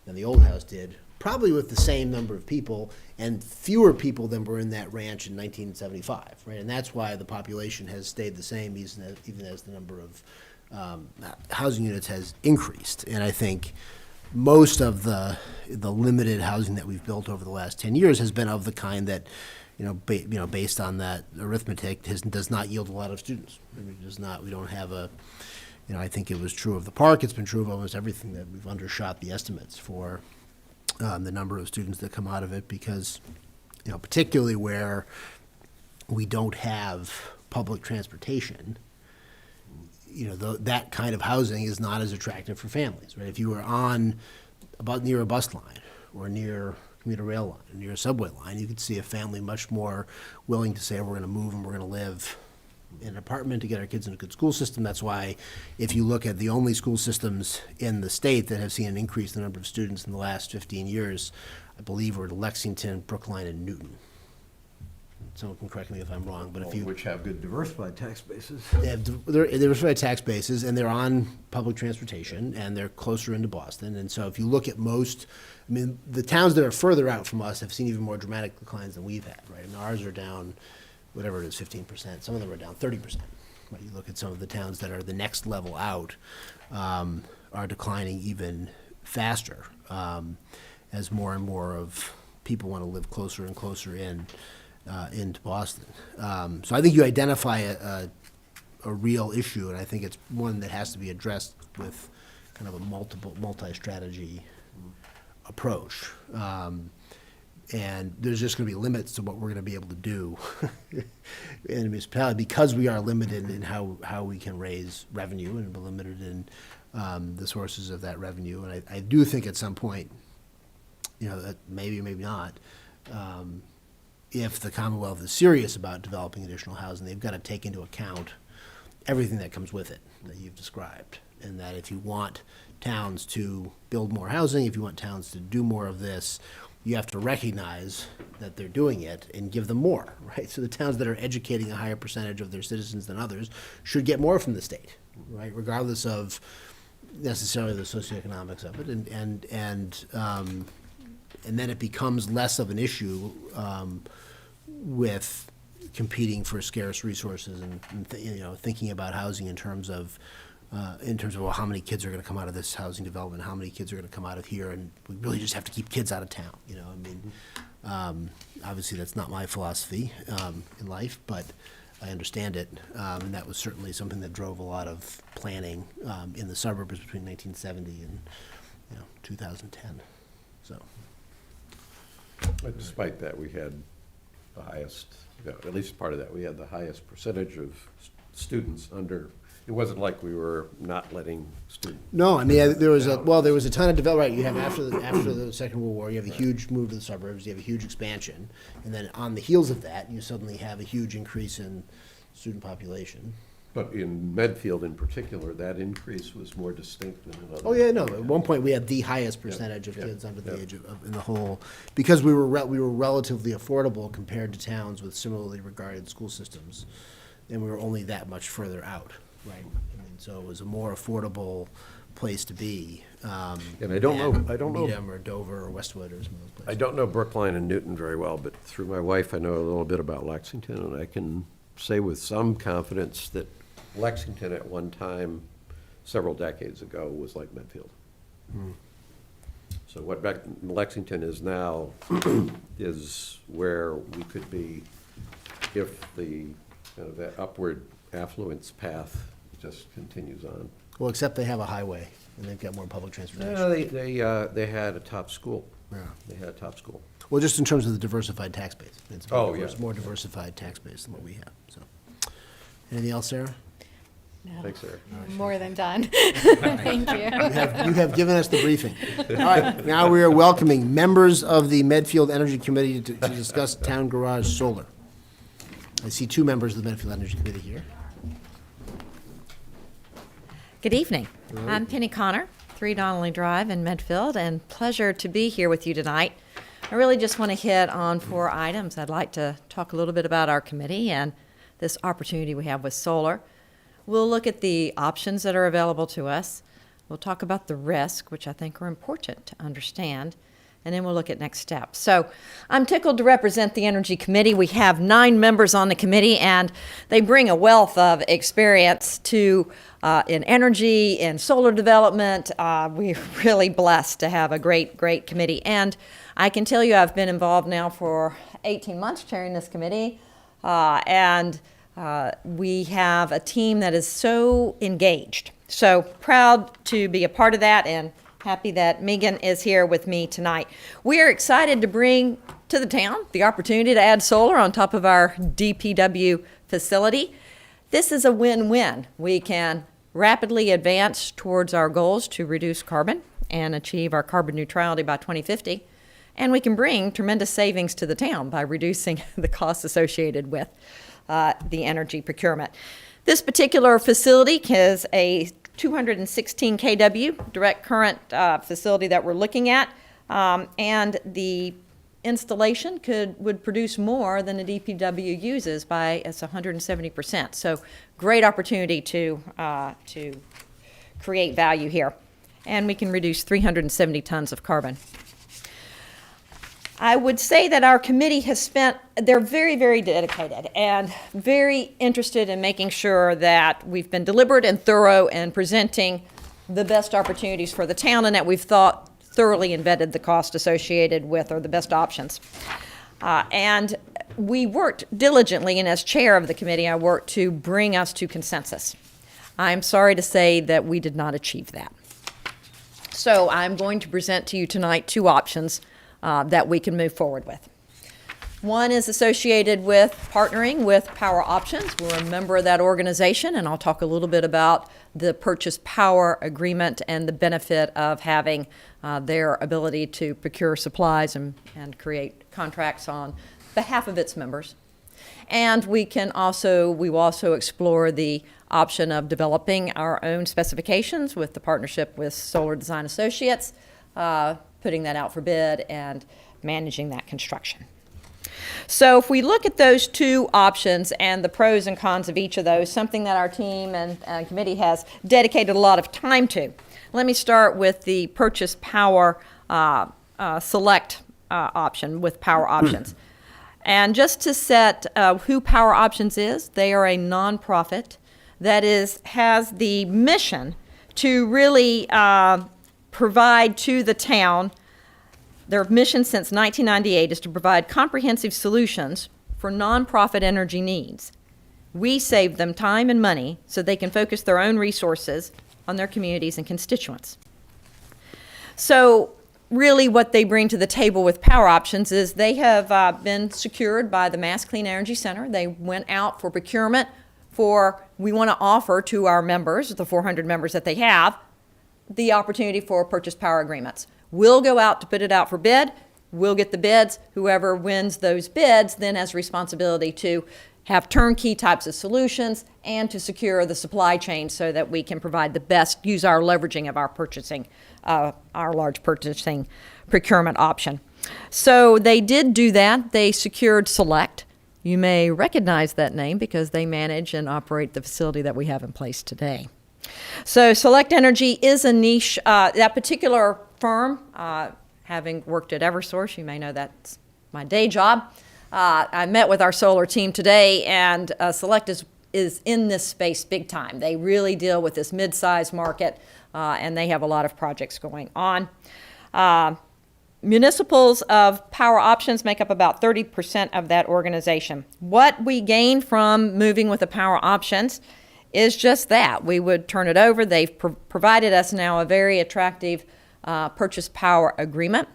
than the old house did, probably with the same number of people and fewer people than were in that ranch in 1975, right? And that's why the population has stayed the same even as the number of housing units has increased. And I think most of the limited housing that we've built over the last 10 years has been of the kind that, based on that arithmetic, does not yield a lot of students. I mean, it does not. We don't have a. I think it was true of the park. It's been true of almost everything, that we've undershot the estimates for the number of students that come out of it, because particularly where we don't have public transportation, that kind of housing is not as attractive for families, right? If you were near a bus line or near a commuter rail line, or near a subway line, you could see a family much more willing to say, we're going to move and we're going to live in an apartment to get our kids in a good school system. That's why if you look at the only school systems in the state that have seen an increase in the number of students in the last 15 years, I believe were Lexington, Brookline, and Newton. Someone can correct me if I'm wrong, but if you... Which have good diversified tax bases. They're diversified tax bases, and they're on public transportation, and they're closer into Boston. And so if you look at the towns that are further out from us have seen even more dramatic declines than we've had, right? And ours are down, whatever it is, 15%. Some of them are down 30%. Right? You look at some of the towns that are the next level out are declining even faster as more and more of people want to live closer and closer into Boston. So I think you identify a real issue, and I think it's one that has to be addressed with kind of a multi-strategy approach. And there's just going to be limits to what we're going to be able to do in a municipality because we are limited in how we can raise revenue, and we're limited in the sources of that revenue. And I do think at some point, that maybe not, if the Commonwealth is serious about developing additional housing, they've got to take into account everything that comes with it that you've described. And that if you want towns to build more housing, if you want towns to do more of this, you have to recognize that they're doing it and give them more, right? So the towns that are educating a higher percentage of their citizens than others should get more from the state, right? Regardless of necessarily the socioeconomics of it. And then it becomes less of an issue with competing for scarce resources and thinking about housing in terms of well, how many kids are going to come out of this housing development, how many kids are going to come out of here, and we really just have to keep kids out of town. Obviously that's not my philosophy in life, but I understand it, and that was certainly something that drove a lot of planning in the suburbs between 1970 and 2010. So. But despite that, we had the highest, at least part of that, we had the highest percentage of students under. It wasn't like we were not letting students. No, there was a ton of development. Right, you have after the Second World War, you have a huge move to the suburbs, you have a huge expansion, and then on the heels of that, you suddenly have a huge increase in student population. But in Medfield in particular, that increase was more distinct than in other. Oh yeah, no. At one point, we had the highest percentage of kids under the age of in the whole, because we were relatively affordable compared to towns with similarly regarded school systems, and we were only that much further out, right? So it was a more affordable place to be. And I don't know Needham or Dover or Westwood or some of those places. I don't know Brookline and Newton very well, but through my wife, I know a little bit about Lexington, and I can say with some confidence that Lexington at one time, several decades ago, was like Medfield. So what Lexington is now is where we could be if the that upward affluence path just continues on. Well, except they have a highway and they've got more public transportation. No, they had a top school. Yeah. They had a top school. Well, just in terms of the diversified tax base. It's more Yeah. diversified tax base than what we have. So, anything else, Sarah? No. Thanks, Sarah. More than done. Thank you. You have given us the briefing. All right, now we are welcoming members of the Medfield Energy Committee to discuss town garage solar. I see two members of the Medfield Energy Committee here. Good evening. I'm Penny Connor, 3 Donnelly Drive in Medfield, and pleasure to be here with you tonight. I really just want to hit on 4 items. I'd like to talk a little bit about our committee and this opportunity we have with solar. We'll look at the options that are available to us. We'll talk about the risk, which I think are important to understand, and then we'll look at next steps. So I'm tickled to represent the Energy Committee. We have 9 members on the committee, and they bring a wealth of experience to in energy, in solar development. We're really blessed to have a great committee. And I can tell you I've been involved now for 18 months chairing this committee, and we have a team that is so engaged. So proud to be a part of that and happy that Megan is here with me tonight. We are excited to bring to the town the opportunity to add solar on top of our DPW facility. This is a win-win. We can rapidly advance towards our goals to reduce carbon and achieve our carbon neutrality by 2050. And we can bring tremendous savings to the town by reducing the costs associated with the energy procurement. This particular facility is a 216 kW direct current facility that we're looking at, and the installation would produce more than the DPW uses by 170%. So great opportunity to create value here. And we can reduce 370 tons of carbon. I would say that our committee they're very, very dedicated and very interested in making sure that we've been deliberate and thorough in presenting the best opportunities for the town, and that we've thoroughly vetted the cost associated with, or the best options. And we worked diligently, and as chair of the committee, I worked to bring us to consensus. I'm sorry to say that we did not achieve that. So I'm going to present to you tonight two options that we can move forward with. One is associated with partnering with Power Options. We're a member of that organization, and I'll talk a little bit about the purchase power agreement and the benefit of having their ability to procure supplies and create contracts on behalf of its members. And we will also explore the option of developing our own specifications with the partnership with Solar Design Associates, putting that out for bid and managing that construction. So if we look at those two options and the pros and cons of each of those, something that our team and committee has dedicated a lot of time to. Let me start with the purchase power select option with Power Options. And just to set who Power Options is, they are a nonprofit that has the mission to really provide to the town. Their mission since 1998 is to provide comprehensive solutions for nonprofit energy needs. We save them time and money so they can focus their own resources on their communities and constituents. So really what they bring to the table with Power Options is they have been secured by the Mass Clean Energy Center. They went out for procurement we want to offer to our members, the 400 members that they have, the opportunity for purchase power agreements. We'll go out to put it out for bid. We'll get the bids. Whoever wins those bids then has responsibility to have turnkey types of solutions and to secure the supply chain so that we can provide the best, use our leveraging of our purchasing, our large purchasing procurement option. So they did do that. They secured Select. You may recognize that name because they manage and operate the facility that we have in place today. So Select Energy is a niche. That particular firm, having worked at Eversource, you may know that's my day job. I met with our solar team today, and Select is in this space big time. They really deal with this mid-size market, and they have a lot of projects going on. Municipals of Power Options make up about 30% of that organization. What we gain from moving with the Power Options is just that. We would turn it over. They've provided us now a very attractive purchase power agreement.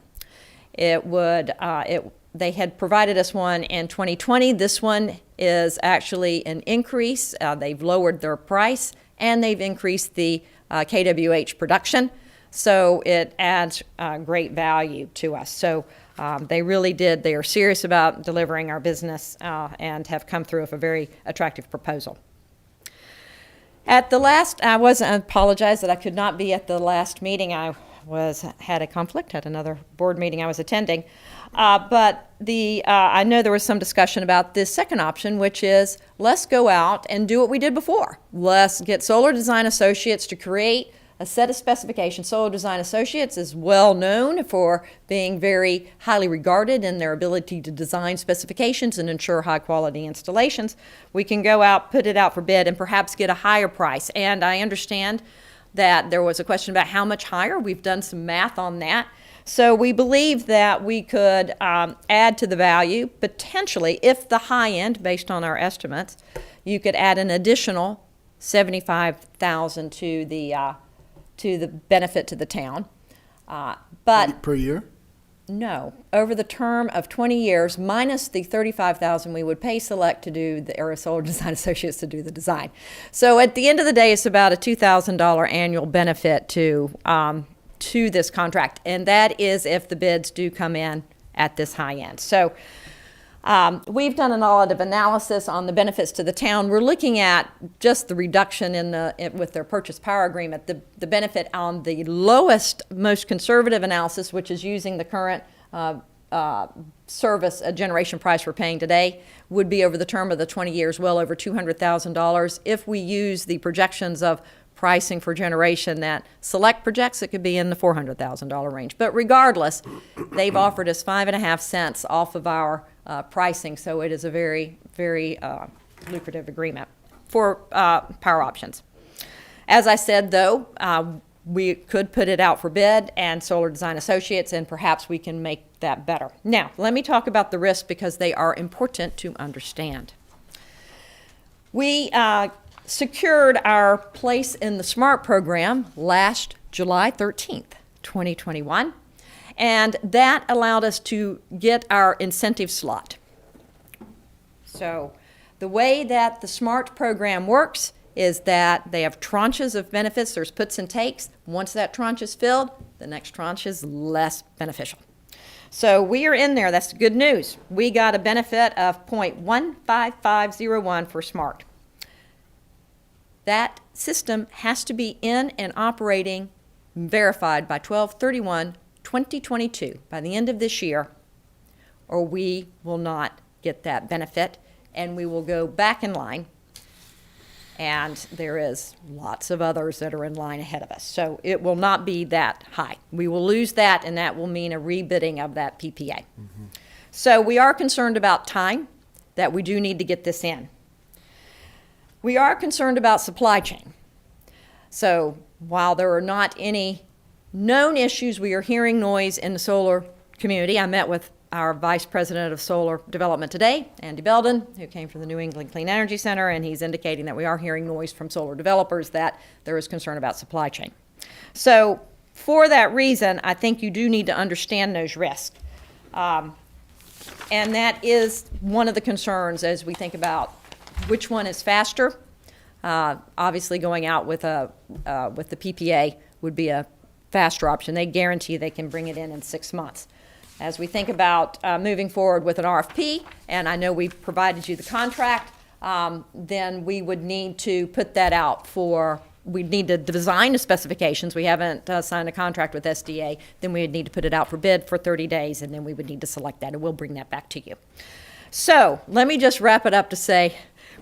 They had provided us one in 2020. This one is actually an increase. They've lowered their price, and they've increased the kWh production. So it adds great value to us. So they really did. They are serious about delivering our business and have come through with a very attractive proposal. At the last, I apologize that I could not be at the last meeting. I had a conflict at another board meeting I was attending. But I know there was some discussion about this second option, which is let's go out and do what we did before. Let's get Solar Design Associates to create a set of specifications. Solar Design Associates is well known for being very highly regarded in their ability to design specifications and ensure high quality installations. We can go out, put it out for bid, and perhaps get a higher price. And I understand that there was a question about how much higher. We've done some math on that. So we believe that we could add to the value, potentially, if the high end, based on our estimates, you could add an additional $75,000 to the benefit to the town. But Per year? No, over the term of 20 years, minus the $35,000 we would pay Select to do the Air Solar Design Associates to do the design. So at the end of the day, it's about a $2,000 annual benefit to this contract, and that is if the bids do come in at this high end. So we've done an audit analysis on the benefits to the town. We're looking at just the reduction with their purchase power agreement. The benefit on the lowest, most conservative analysis, which is using the current service generation price we're paying today, would be over the term of the 20 years, well over $200,000. If we use the projections of pricing for generation that Select projects, it could be in the $400,000 range. But regardless, they've offered us 5.5 cents off of our pricing, so it is a very, very lucrative agreement for power options. As I said, though, we could put it out for bid and Solar Design Associates, and perhaps we can make that better. Now, let me talk about the risks because they are important to understand. We secured our place in the SMART program last July 13th, 2021. And that allowed us to get our incentive slot. So the way that the SMART program works is that they have tranches of benefits. There's puts and takes. Once that tranche is filled, the next tranche is less beneficial. So we are in there. That's good news. We got a benefit of 0.15501 for SMART. That system has to be in and operating, verified by 12/31/2022, by the end of this year, or we will not get that benefit, and we will go back in line. And there is lots of others that are in line ahead of us. So it will not be that high. We will lose that, and that will mean a rebidding of that PPA. Mm-hmm. So we are concerned about time, that we do need to get this in. We are concerned about supply chain. So while there are not any known issues, we are hearing noise in the solar community. I met with our Vice President of Solar Development today, Andy Belden, who came from the New England Clean Energy Center, and he's indicating that we are hearing noise from solar developers that there is concern about supply chain. So for that reason, I think you do need to understand those risks. And that is one of the concerns as we think about which one is faster. Obviously, going out with the PPA would be a faster option. They guarantee they can bring it in 6 months. As we think about moving forward with an RFP, and I know we've provided you the contract, then we would need to put that out we'd need to design the specifications. We haven't signed a contract with SDA. Then we would need to put it out for bid for 30 days, and then we would need to select that, and we'll bring that back to you. So let me just wrap it up to say,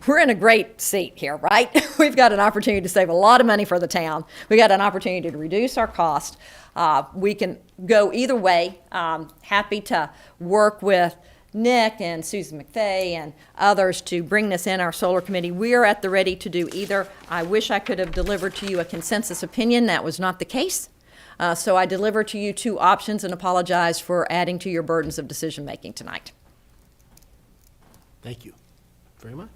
we're in a great seat here, right? We've got an opportunity to save a lot of money for the town. We got an opportunity to reduce our cost. We can go either way. Happy to work with Nick and Susan McFay and others to bring this in our solar committee. We are at the ready to do either. I wish I could have delivered to you a consensus opinion. That was not the case. So I deliver to you 2 options and apologize for adding to your burdens of decision making tonight. Thank you very much.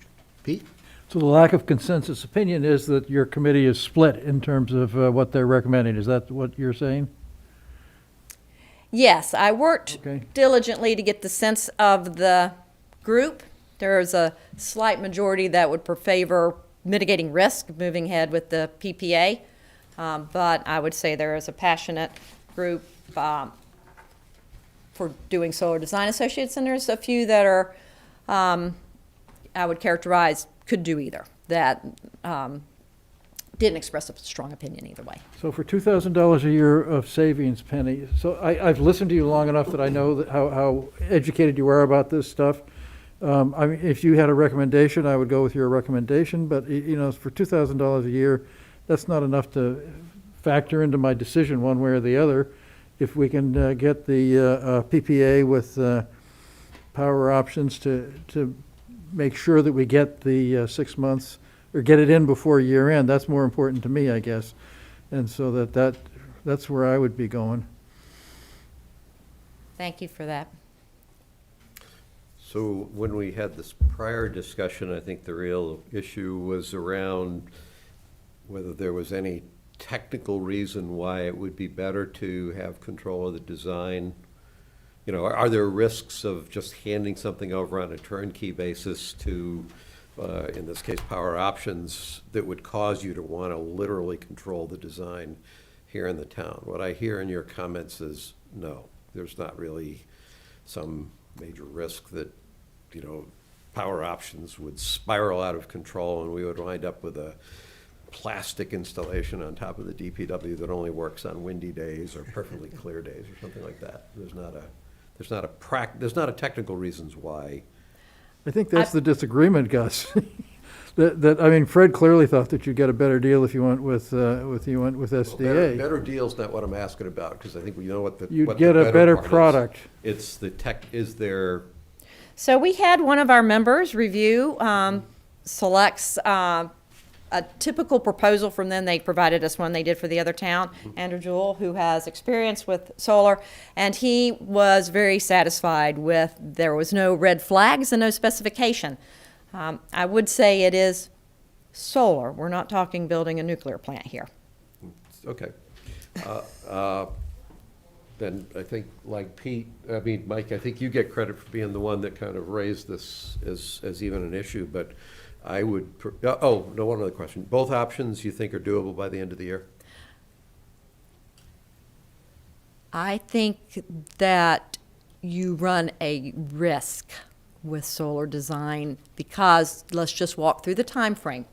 Pete? So the lack of consensus opinion is that your committee is split in terms of what they're recommending. Is that what you're saying? Yes, I worked Okay. diligently to get the sense of the group. There's a slight majority that would favor mitigating risk, moving ahead with the PPA. But I would say there is a passionate group for doing Solar Design Associates, and there's a few that are, I would characterize, could do either, that didn't express a strong opinion either way. So for $2,000 a year of savings, Penny, so I've listened to you long enough that I know that how educated you are about this stuff. I mean, if you had a recommendation, I would go with your recommendation, but for $2,000 a year, that's not enough to factor into my decision one way or the other. If we can get the PPA with power options to make sure that we get the 6 months, or get it in before year end, that's more important to me, I guess. And so that's where I would be going. Thank you for that. So when we had this prior discussion, I think the real issue was around whether there was any technical reason why it would be better to have control of the design you know, are there risks of just handing something over on a turnkey basis to, in this case, Power Options, that would cause you to want to literally control the design here in the town? What I hear in your comments is, no, there's not really some major risk that, you know, Power Options would spiral out of control and we would wind up with a plastic installation on top of the DPW that only works on windy days or perfectly clear days or something like that. There's not a technical reasons why. I think that's the disagreement, Gus. I mean, Fred clearly thought that you'd get a better deal if you went with SDA. Better deal's not what I'm asking about, because I think we know what the You'd what get the a better part is. product. It's the tech, is there, So we had one of our members review Select's a typical proposal from them. They provided us one they did for the other town, Andrew Jewell, who has experience with solar, and he was very satisfied with, there was no red flags and no specification. I would say it is solar. We're not talking building a nuclear plant here. okay. Then I think, like Pete, I mean, Mike, I think you get credit for being the one that kind of raised this as even an issue, but I would, one other question. Both options you think are doable by the end of the year? I think that you run a risk with solar design because, let's just walk through the time frame.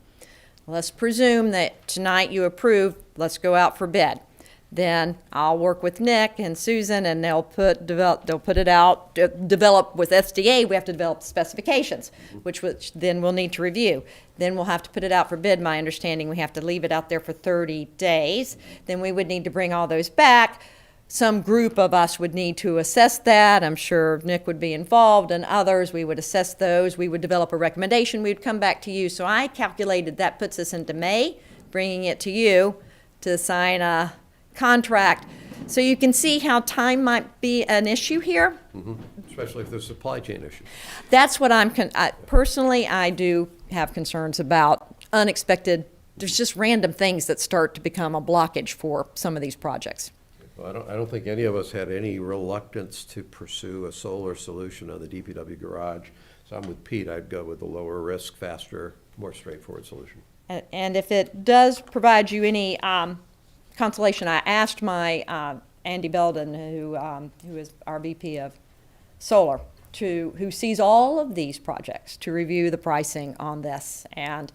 Let's presume that tonight you approve, let's go out for bid. Then I'll work with Nick and Susan, and they'll put it out, develop with SDA. We have to develop specifications, which then we'll need to review. Then we'll have to put it out for bid. My understanding, we have to leave it out there for 30 days. Then we would need to bring all those back. Some group of us would need to assess that. I'm sure Nick would be involved, and others. We would assess those. We would develop a recommendation. We would come back to you. So I calculated that puts us into May, bringing it to you to sign a contract. So you can see how time might be an issue here. Especially if there's supply chain issues. That's what personally, I do have concerns about unexpected, there's just random things that start to become a blockage for some of these projects. Well, I don't think any of us had any reluctance to pursue a solar solution on the DPW garage. So I'm with Pete. I'd go with the lower risk, faster, more straightforward solution. And if it does provide you any consolation, I asked my Andy Belden, who is our VP of Solar, who sees all of these projects, to review the pricing on this. And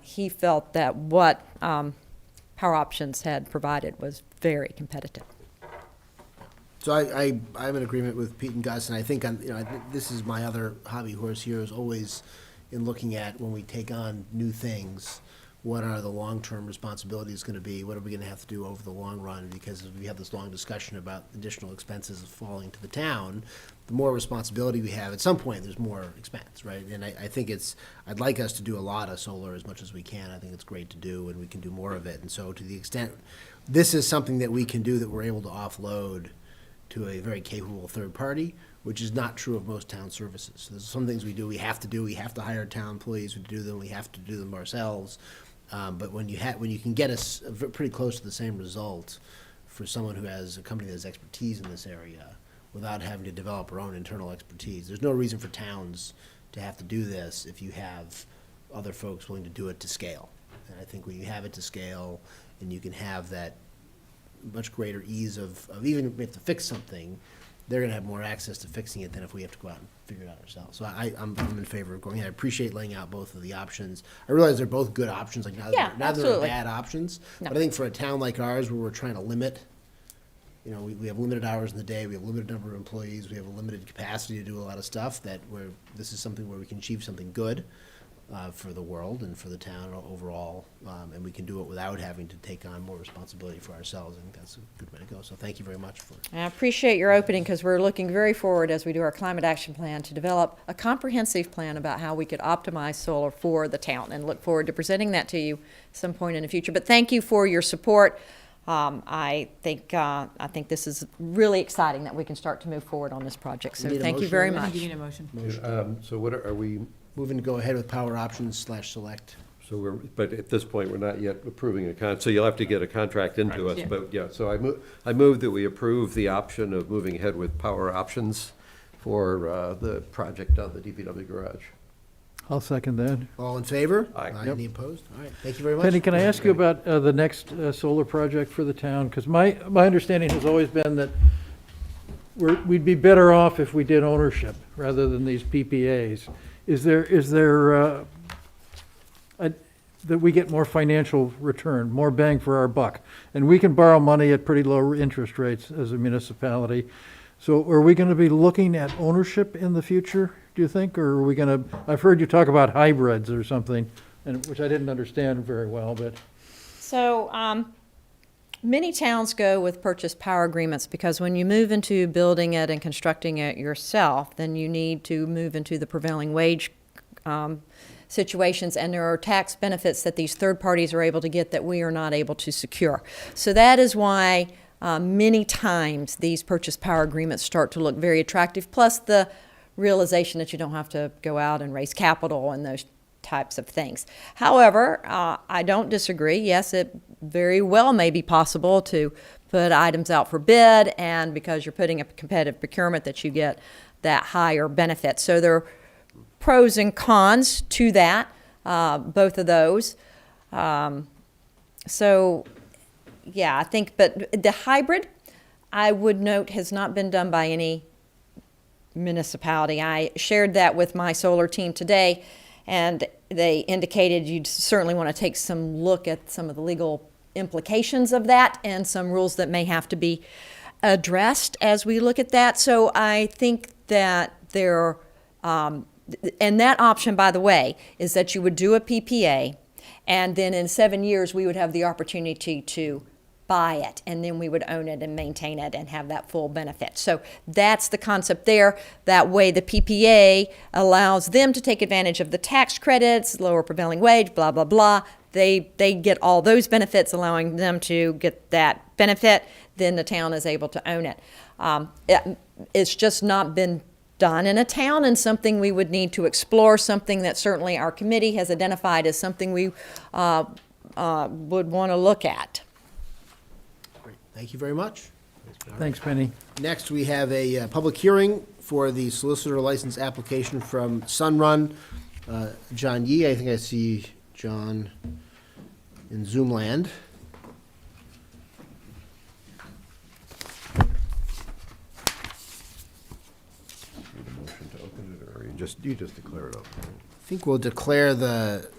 he felt that what Power Options had provided was very competitive. So I'm in agreement with Pete and Gus, and I think this is my other hobby horse here, is always in looking at, when we take on new things, what are the long-term responsibilities going to be? What are we going to have to do over the long run? Because we have this long discussion about additional expenses falling to the town. The more responsibility we have, at some point, there's more expense, right? And I think I'd like us to do a lot of solar as much as we can. I think it's great to do, and we can do more of it. And so to the extent, this is something that we can do that we're able to offload to a very capable third party, which is not true of most town services. There's some things we have to hire town employees to do them, we have to do them ourselves. But when you can get us pretty close to the same result for someone who has a company that has expertise in this area without having to develop our own internal expertise, there's no reason for towns to have to do this if you have other folks willing to do it to scale. And I think when you have it to scale and you can have that much greater ease of even if we have to fix something, they're going to have more access to fixing it than if we have to go out and figure it out ourselves. So I'm in favor of going ahead. I appreciate laying out both of the options. I realize they're both good options. Like neither are absolutely. bad options. No. But I think for a town like ours, where we're trying to limit, we have limited hours in the day, we have a limited number of employees, we have a limited capacity to do a lot of stuff, this is something where we can achieve something good for the world and for the town overall, and we can do it without having to take on more responsibility for ourselves. I think that's a good way to go. So thank you very much for it. I appreciate your opening, because we're looking very forward, as we do our climate action plan, to develop a comprehensive plan about how we could optimize solar for the town, and look forward to presenting that to you some point in the future. But thank you for your support. I think this is really exciting that we can start to move forward on this project. So Need a thank you motion very on that? much. You need a motion. So what are we, Moving to go ahead with Power Options /Select. So but at this point, we're not yet approving so you'll have to get a contract into us, Yeah. but yeah, so I move that we approve the option of moving ahead with power options for the project on the DPW garage. I'll second that. All in favor? Aye. Any opposed? All right, thank you very much. Penny, can I ask you about the next solar project for the town? Because my understanding has always been that we'd be better off if we did ownership rather than these PPAs. Is there that we get more financial return, more bang for our buck? And we can borrow money at pretty low interest rates as a municipality. So are we going to be looking at ownership in the future, do you think? Or are we going to, I've heard you talk about hybrids or something, which I didn't understand very well, but. So, many towns go with purchase power agreements because when you move into building it and constructing it yourself, then you need to move into the prevailing wage situations, and there are tax benefits that these third parties are able to get that we are not able to secure. So that is why many times these purchase power agreements start to look very attractive, plus the realization that you don't have to go out and raise capital and those types of things. However, I don't disagree. Yes, it very well may be possible to put items out for bid, and because you're putting a competitive procurement that you get that higher benefit. So there are pros and cons to that, both of those. So, yeah, I think, but the hybrid, I would note, has not been done by any municipality. I shared that with my solar team today, and they indicated you'd certainly want to take some look at some of the legal implications of that and some rules that may have to be addressed as we look at that. So I think that there, and that option, by the way, is that you would do a PPA, and then in 7 years, we would have the opportunity to buy it, and then we would own it and maintain it and have that full benefit. So that's the concept there. That way, the PPA allows them to take advantage of the tax credits, lower prevailing wage, blah, blah, blah. They get all those benefits, allowing them to get that benefit. Then the town is able to own it. It's just not been done in a town, and something we would need to explore, something that certainly our committee has identified as something we would want to look at. Great. Thank you very much. Thanks, Penny. Next, we have a public hearing for the solicitor license application from Sunrun. John Yee, I think I see John in Zoom land. Motion to open it, or you just declare it open? I think we'll declare the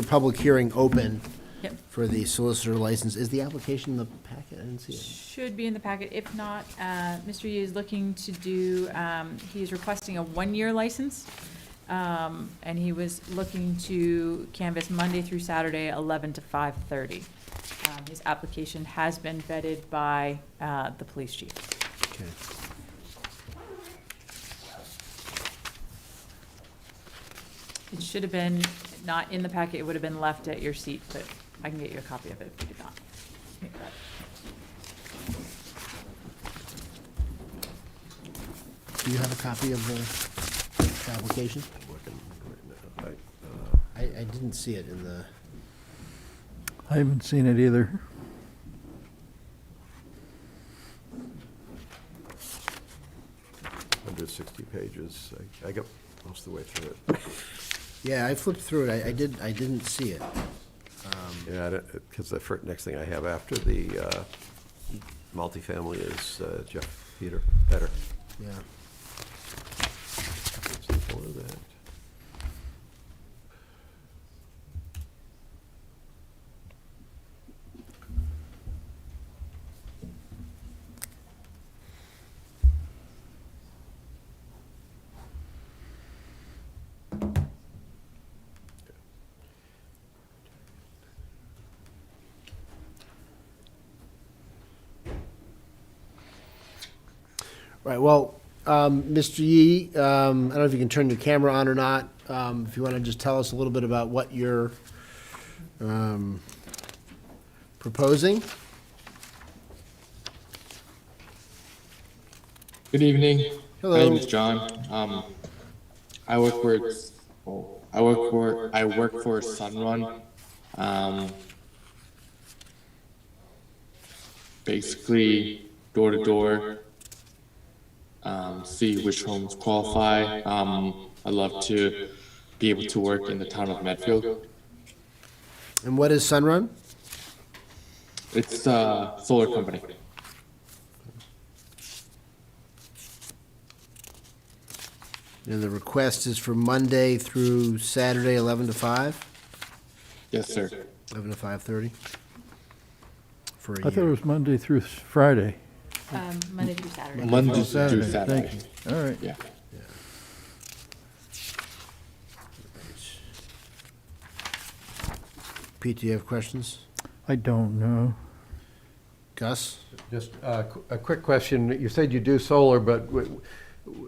public hearing open Yep. for the solicitor license. Is the application in the packet? I didn't see it. Should be in the packet. If not, Mr. Yee is looking to do, he is requesting a 1-year license. And he was looking to canvass Monday through Saturday, 11 to 5:30. His application has been vetted by the police chief. Okay. It should have been not in the packet. It would have been left at your seat, but I can get you a copy of it if you did not. Make that. Do you have a copy of the application? I'm looking right now. I didn't see it in the, I haven't seen it either. Under 60 pages. I got most of the way through it. yeah, I flipped through it. I didn't see it. Yeah, because the next thing I have after the multifamily is Jeff Peter. Yeah. What's before that? Right, well, Mr. Yee, I don't know if you can turn your camera on or not. If you want to just tell us a little bit about what you're proposing. Good evening. Hello. My name is John. I work for Sunrun Basically, door to door, see which homes qualify. I'd love to be able to work in the town of Medfield. And what is Sunrun? It's a solar company. And the request is for Monday through Saturday, 11 to 5? Yes, sir. 11 to 5:30? For a I thought it year. was Monday through Friday. Monday through Saturday. Monday through Saturday, Saturday. thank you. All right. Yeah. Pete, do you have questions? I don't know. Gus? Just a quick question. You said you do solar, but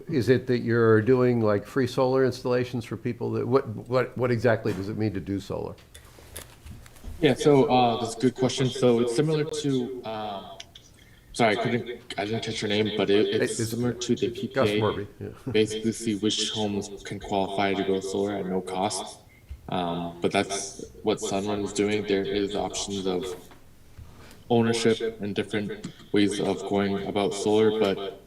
is it that you're doing like free solar installations for people that, what exactly does it mean to do solar? Yeah, so that's a good question. So it's similar to, sorry, I didn't catch your name, but it's similar to the Gus PPA. Murphy, yeah. Basically see which homes can qualify to go solar at no cost. But that's what Sunrun is doing. There is options of ownership and different ways of going about solar, but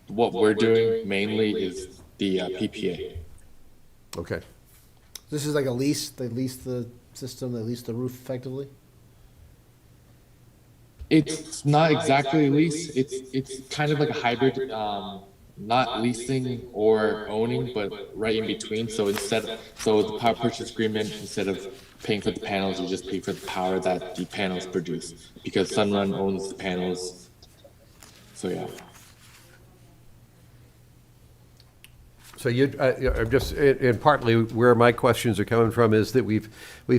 what we're doing mainly is the PPA. Okay. This is like a lease, they lease the system, they lease the roof effectively? It's not exactly a lease. It's kind of like a hybrid, not leasing or owning, but right in between. So the power purchase agreement, instead of paying for the panels, you just pay for the power that the panels produce, because Sunrun owns the panels. So yeah. So I'm just, and partly where my questions are coming from is that we've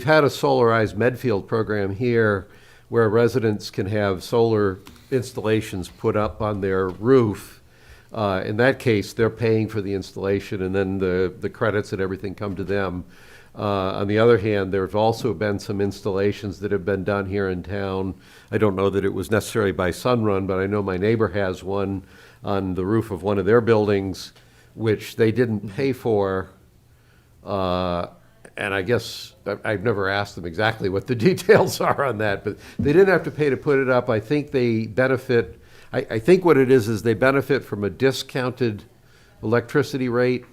had a Solarized Medfield program here where residents can have solar installations put up on their roof. In that case, they're paying for the installation, and then the credits and everything come to them. On the other hand, there have also been some installations that have been done here in town. I don't know that it was necessarily by Sunrun, but I know my neighbor has one on the roof of one of their buildings, which they didn't pay for. And I guess, I've never asked them exactly what the details are on that, but they didn't have to pay to put it up. I think they benefit, I think what it is they benefit from a discounted electricity rate.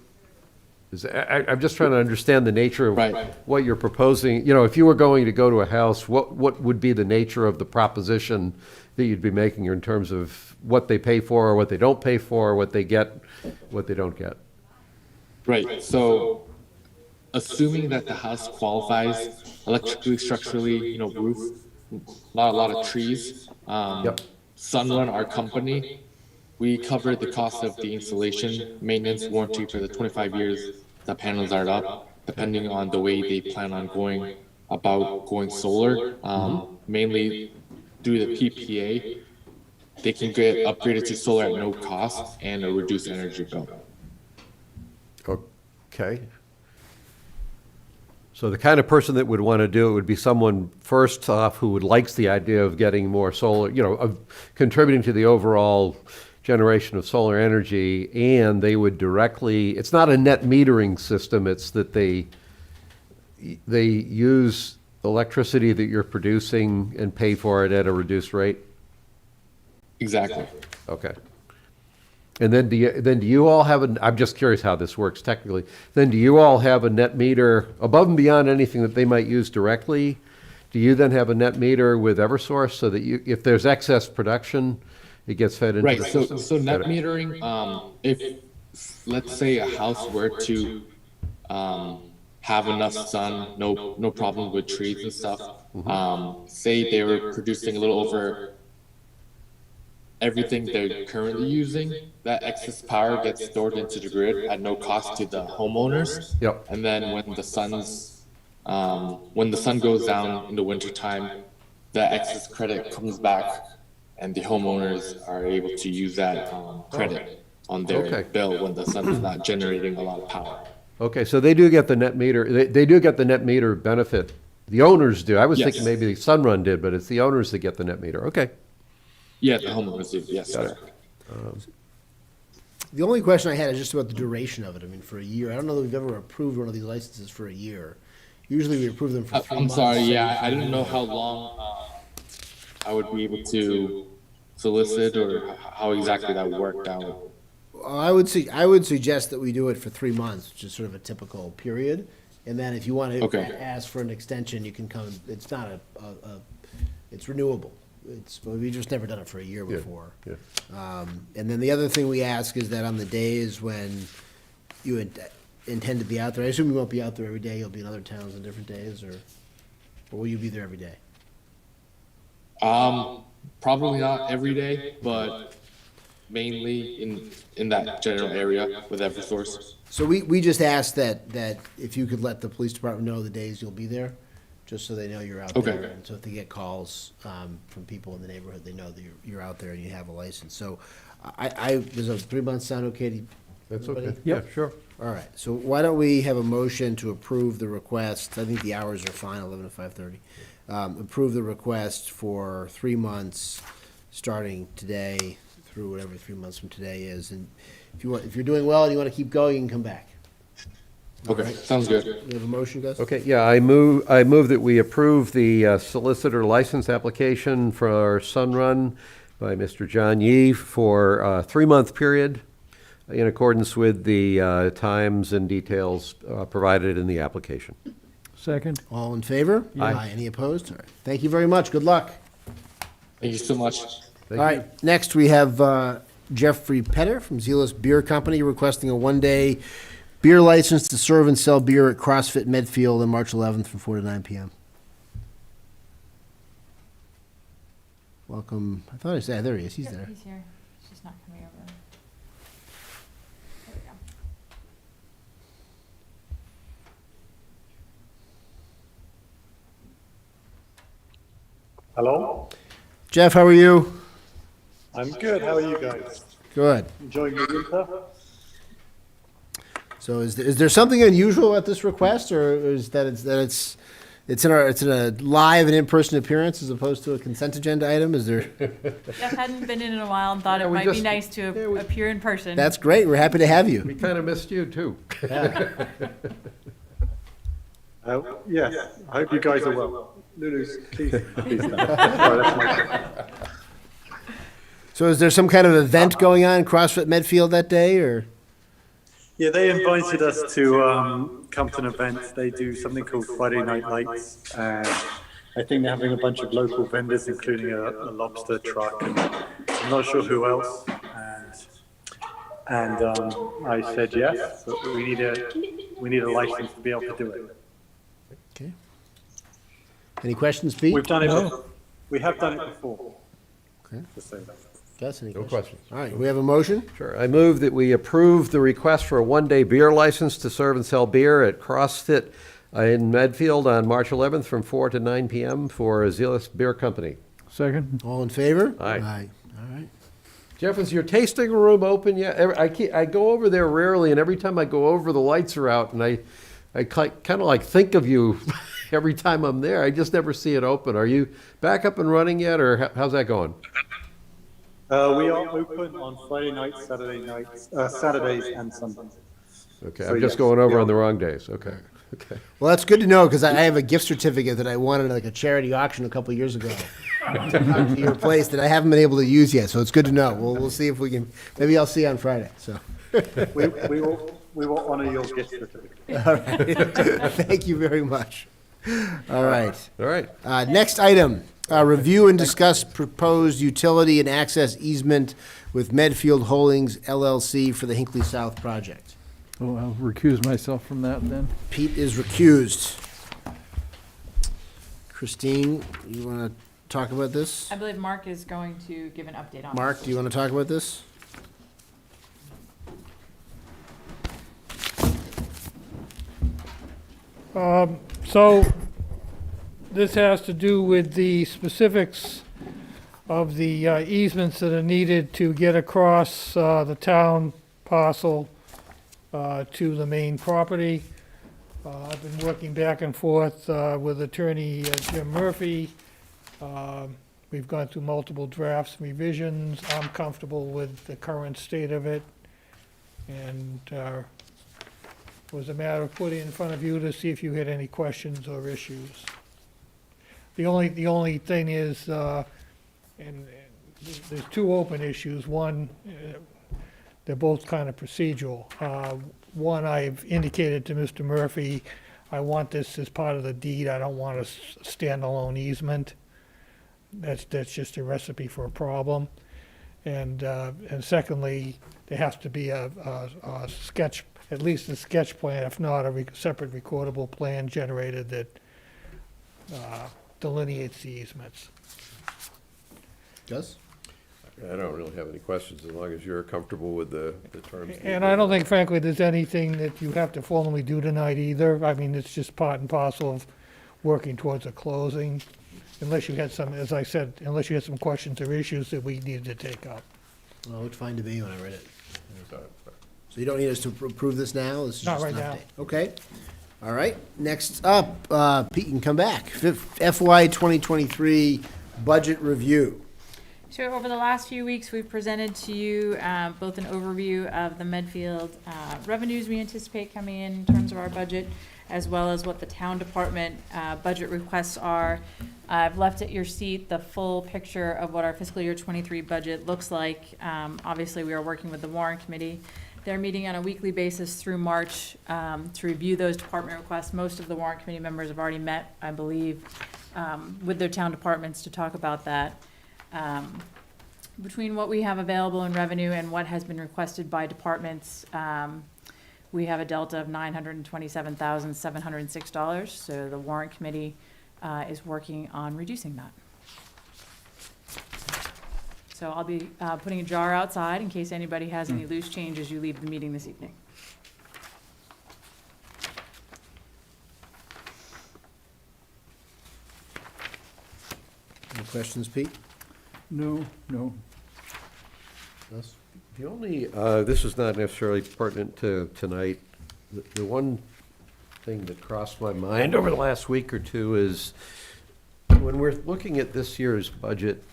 I'm just trying to understand the nature of Right. what you're proposing. You know, if you were going to go to a house, what would be the nature of the proposition that you'd be making in terms of what they pay for, or what they don't pay for, what they get, what they don't get? Right. So assuming that the house qualifies electrically, structurally, roof, not a lot of trees. Yep. Sunrun, our company, we cover the cost of the installation, maintenance, warranty for the 25 years the panels are up, depending on the way they plan on going solar. Mainly due to the PPA, they can get upgraded to solar at no cost and a reduced energy bill. Okay. So the kind of person that would want to do it would be someone, first off, who likes the idea of getting more solar, of contributing to the overall generation of solar energy, and they would directly, it's not a net metering system, it's that they use electricity that you're producing and pay for it at a reduced rate? Exactly. Okay. And then do you all have I'm just curious how this works technically. Then do you all have a net meter above and beyond anything that they might use directly? Do you then have a net meter with Eversource so that if there's excess production, it gets fed into Right. the So system? net metering, if let's say a house were to have enough sun, no problem with trees and stuff. Say they were producing a little over everything they're currently using, that excess power gets stored into the grid at no cost to the homeowners. Yep. And then when the sun goes down in the wintertime, the excess credit comes back and the homeowners are able to use that credit on their Okay. bill when the sun is not generating a lot of power. Okay, so they do get the net meter, they do get the net meter benefit. The owners do. I was Yes. thinking maybe Sunrun did, but it's the owners that get the net meter. Okay. Yeah, the homeowners do, yes, sir. The only question I had is just about the duration of it. I mean, for a year, I don't know that we've ever approved one of these licenses for a year. Usually we approve them for 3 I'm months. sorry, so yeah, I didn't know how long I would be able to solicit or how exactly that worked out. I would suggest that we do it for 3 months, which is sort of a typical period. And then if you want to Okay. ask for an extension, you can come, it's not it's renewable. We've just never done it for a year before. Yeah. And then the other thing we ask is that on the days when you intend to be out there, I assume you won't be out there every day, you'll be in other towns on different days, or will you be there every day? Probably not every day, but mainly in that general area with Eversource. So we just ask that if you could let the police department know the days you'll be there, just so they know you're out Okay. there. And so if they get calls from people in the neighborhood, they know that you're out there and you have a license. So does a 3 months sound okay to you? That's everybody? okay. Yeah, sure. All right, so why don't we have a motion to approve the request? I think the hours are fine, 11 to 5:30. Approve the request for 3 months, starting today through whatever 3 months from today is. And if you're doing well and you want to keep going, you can come back. Okay, sounds good. We have a motion, Gus? Okay, yeah, I move that we approve the solicitor license application for Sunrun by Mr. John Yee for a 3-month period in accordance with the times and details provided in the application. Second? All in favor? Aye. Any opposed? All right. Thank you very much. Good luck. Thank you so much. Thank All you. right, next we have Jeffrey Petter from Zealous Beer Company requesting a 1-day beer license to serve and sell beer at CrossFit Medfield on March 11th from 4 to 9 p.m. Welcome. I thought I said, there he is. He's Yep, there. He's here. He's just not coming over. There we go. Hello? Jeff, how are you? I'm good. How are you guys? Good. Enjoying the winter? So is there something unusual at this request, or is that it's in a live and in-person appearance as opposed to a consent agenda item? Is there? Jeff hadn't been in a while and thought Yeah, it we might be just- nice to appear in person. That's great. We're happy to have you. We kind of missed you, too. Yes. I hope you guys are well. Lulu's, please stand. Sorry, that's my- So is there some kind of event going on in CrossFit Medfield that day, or? Yeah, they invited us to come to an event. They do something called Friday Night Lights. And I think they're having a bunch of local vendors, including a lobster truck. And I'm not sure who else. And I said yes, but we need a license to be able to do it. Okay. Any questions, Pete? We've done it. We have done it before. Okay. Just say that. Gus, any No questions? questions. All right, we have a motion? Sure. I move that we approve the request for a 1-day beer license to serve and sell beer at CrossFit in Medfield on March 11th from 4 to 9 p.m. for Zealous Beer Company. Second? All in favor? Aye. All right. Jeff, is your tasting room open yet? I go over there rarely, and every time I go over, the lights are out, and I kind of like think of you every time I'm there. I just never see it open. Are you back up and running yet, or how's that going? We are open on Friday nights, Saturdays and Sundays. Okay, So I'm just yes, going over we on the are. wrong days. Okay, okay. Well, that's good to know, because I have a gift certificate that I won at like a charity auction a couple of years ago to your place that I haven't been able to use yet, so it's good to know. We'll see if we can, maybe I'll see you on Friday, so. We will honor your gift certificate. All right. Thank you very much. All right. All right. Next item, review and discuss proposed utility and access easement with Medfield Holdings LLC for the Hinckley South project. Oh, I'll recuse myself from that then. Pete is recused. Christine, you want to talk about this? I believe Mark is going to give an update on it. Mark, do you want to talk about this? So this has to do with the specifics of the easements that are needed to get across the town parcel to the main property. I've been working back and forth with Attorney Jim Murphy. We've gone through multiple drafts and revisions. I'm comfortable with the current state of it. And was a matter of putting it in front of you to see if you had any questions or issues. The only thing is, and there's two open issues. One, they're both kind of procedural. One, I've indicated to Mr. Murphy, I want this as part of the deed. I don't want a standalone easement. That's just a recipe for a problem. And secondly, there has to be a sketch, at least a sketch plan, if not a separate recordable plan generated that delineates the easements. Gus? I don't really have any questions as long as you're comfortable with the terms. And I don't think frankly there's anything that you have to formally do tonight either. I mean, it's just part and parcel of working towards a closing. Unless you had some, as I said, unless you had some questions or issues that we needed to take up. Well, it looked fine to me when I read it. So you don't need us to approve this now? This is Not just right an now. update. Okay. All right. Next up, Pete, you can come back. FY 2023 budget review. So over the last few weeks, we've presented to you both an overview of the Medfield revenues we anticipate coming in terms of our budget, as well as what the town department budget requests are. I've left at your seat the full picture of what our fiscal year 23 budget looks like. Obviously, we are working with the warrant committee. They're meeting on a weekly basis through March to review those department requests. Most of the warrant committee members have already met, I believe, with their town departments to talk about that. Between what we have available in revenue and what has been requested by departments, we have a delta of $927,706. So the warrant committee is working on reducing that. So I'll be putting a jar outside in case anybody has any loose change as you leave the meeting this evening. Any questions, Pete? No. Gus? The only, this is not necessarily pertinent to tonight. The one thing that crossed my mind over the last week or two is when we're looking at this year's budget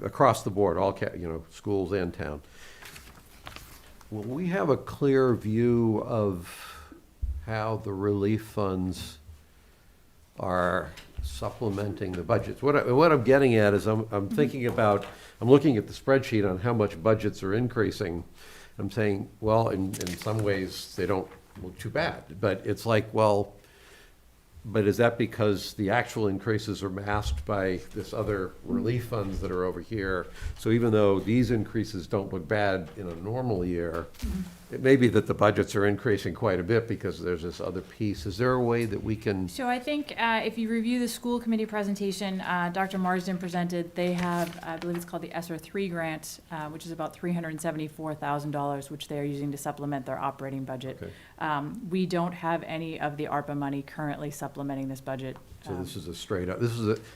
across the board, all, schools and town, will we have a clear view of how the relief funds are supplementing the budgets? What I'm getting at is I'm thinking about, I'm looking at the spreadsheet on how much budgets are increasing. I'm saying, well, in some ways, they don't look too bad, but it's like, well, but is that because the actual increases are masked by this other relief funds that are over here? So even though these increases don't look bad in a normal year, it may be that the budgets are increasing quite a bit because there's this other piece. Is there a way that we can? So I think if you review the school committee presentation, Dr. Marsden presented, they have, I believe it's called the Sr3 Grant, which is about $374,000, which they are using to supplement their operating budget. Okay. We don't have any of the ARPA money currently supplementing this budget. So this is a straight up,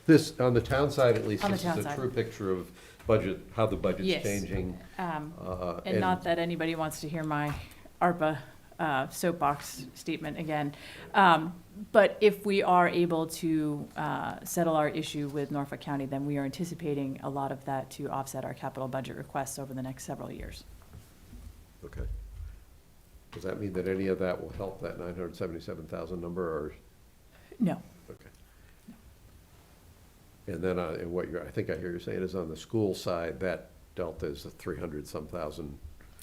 this, on the town side at least, On the this is town a side. true picture of budget, how the budget's Yes. changing. And not that anybody wants to hear my ARPA soapbox statement again. But if we are able to settle our issue with Norfolk County, then we are anticipating a lot of that to offset our capital budget requests over the next several years. Okay. Does that mean that any of that will help that 977,000 number, or? No. Okay. And then, and what I think I hear you saying is on the school side, that delta is a 300-some thousand.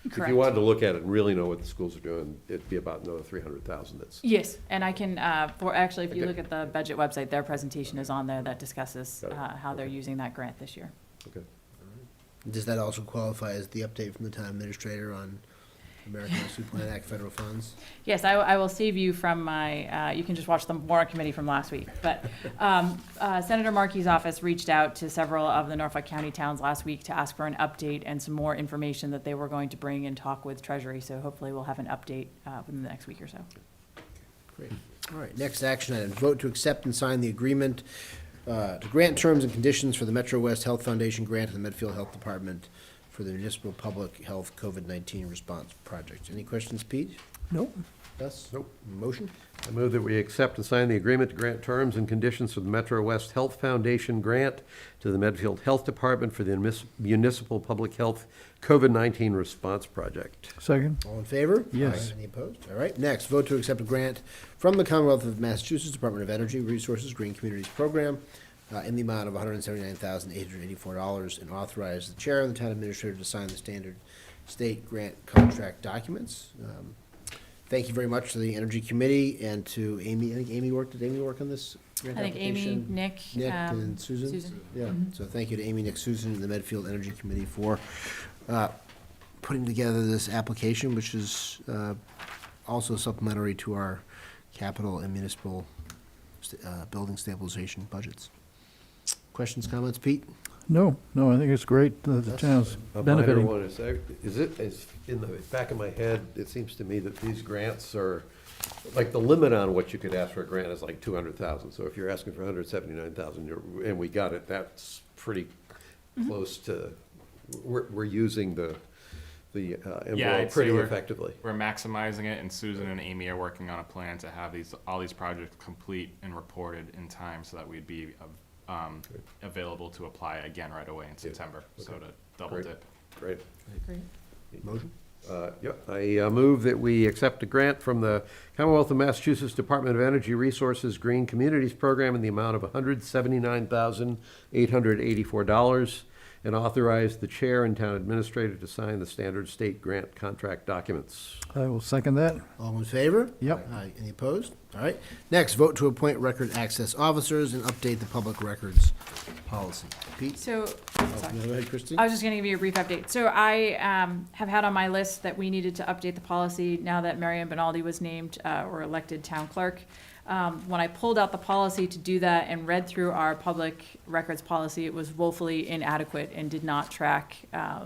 If Correct. you wanted to look at it and really know what the schools are doing, it'd be about another 300,000 that's. Yes, and I can, actually, if you Okay. look at the budget website, their presentation is on there that discusses Got it. how they're Okay. using that grant this year. Okay. Does that also qualify as the update from the town administrator on American Rescue Plan Act federal funds? Yes, I will save you from my, you can just watch the warrant committee from last week. But Senator Markey's office reached out to several of the Norfolk County towns last week to ask for an update and some more information that they were going to bring and talk with Treasury. So hopefully we'll have an update within the next week or so. Great. All right, next action item, vote to accept and sign the agreement to grant terms and conditions for the Metro West Health Foundation grant to the Medfield Health Department for the Municipal Public Health COVID-19 Response Project. Any questions, Pete? Nope. Gus? Nope. Motion? I move that we accept and sign the agreement to grant terms and conditions for the Metro West Health Foundation grant to the Medfield Health Department for the Municipal Public Health COVID-19 Response Project. Second? All in favor? Yes. Aye. Any opposed? All right. Next, vote to accept a grant from the Commonwealth of Massachusetts Department of Energy Resources Green Communities Program in the amount of $179,884 and authorize the chair and the town administrator to sign the standard state grant contract documents. Thank you very much to the Energy Committee and to Amy. I think Amy worked. Did Amy work on this grant I think Amy, application? Nick. Nick and Susan? Susan. Yeah, so thank you to Amy, Nick, Susan, and the Medfield Energy Committee for putting together this application, which is also supplementary to our capital and municipal building stabilization budgets. Questions, comments, Pete? No, I think it's great that the town's A minor benefiting. one is in the back of my head, it seems to me that these grants are, like, the limit on what you could ask for a grant is like 200,000. So if you're asking for 179,000, and we got it, that's pretty close to, we're using the Yeah, envelope I'd say pretty we're- effectively. We're maximizing it, and Susan and Amy are working on a plan to have all these projects complete and reported in time so that we'd be available to apply again right away in September. So Okay. to double Great. dip. Great. Great. Motion? Yep, I move that we accept a grant from the Commonwealth of Massachusetts Department of Energy Resources Green Communities Program in the amount of $179,884 and authorize the chair and town administrator to sign the standard state grant contract documents. I will second that. All in favor? Yep. Aye. Any opposed? All right. Next, vote to appoint record access officers and update the public records policy. Pete? So, Oh, sorry. no, go ahead, Christie. I was just gonna give you a brief update. So I have had on my list that we needed to update the policy now that Marion Benaldi was named or elected town clerk. When I pulled out the policy to do that and read through our public records policy, it was woefully inadequate and did not track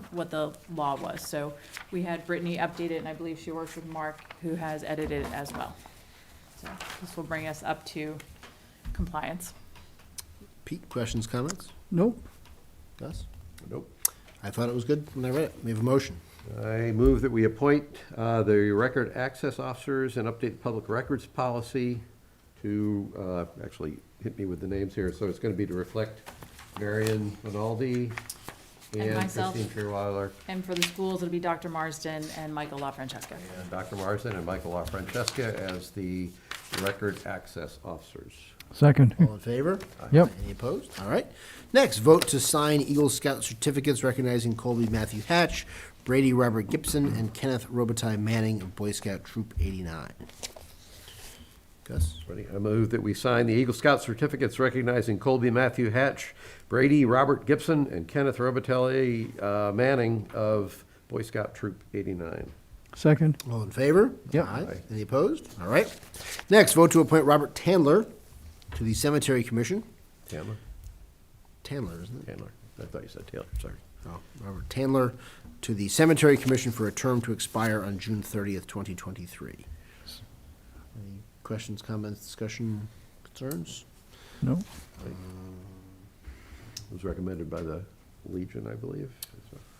what the law was. So we had Brittany update it, and I believe she works with Mark, who has edited it as well. So this will bring us up to compliance. Pete, questions, comments? Nope. Gus? Nope. I thought it was good when I read it. We have a motion. I move that we appoint the record access officers and update the public records policy to, actually, hit me with the names here, so it's going to be to reflect Marion Rinaldi And and myself. Christine Trierweiler, And for the schools, it'll be Dr. Marsden and Michael LaFrancesca. and Dr. Marsden and Michael LaFrancesca as the record access officers. Second. All in favor? Yep. Any opposed? All right. Next, vote to sign Eagle Scout certificates recognizing Colby Matthew Hatch, Brady Robert Gibson, and Kenneth Robitaille Manning of Boy Scout Troop 89. Gus? Ready? I move that we sign the Eagle Scout certificates recognizing Colby Matthew Hatch, Brady Robert Gibson, and Kenneth Robitaille Manning of Boy Scout Troop 89. Second. All in favor? Yep. Aye. Any opposed? All right. Next, vote to appoint Robert Tandler to the Cemetery Commission. Taylor? Tandler, isn't it? Taylor. I thought you said Taylor, sorry. Oh, Robert Tandler to the Cemetery Commission for a term to expire on June 30th, 2023. Any questions, comments, discussion, concerns? Nope. It was recommended by the Legion, I believe.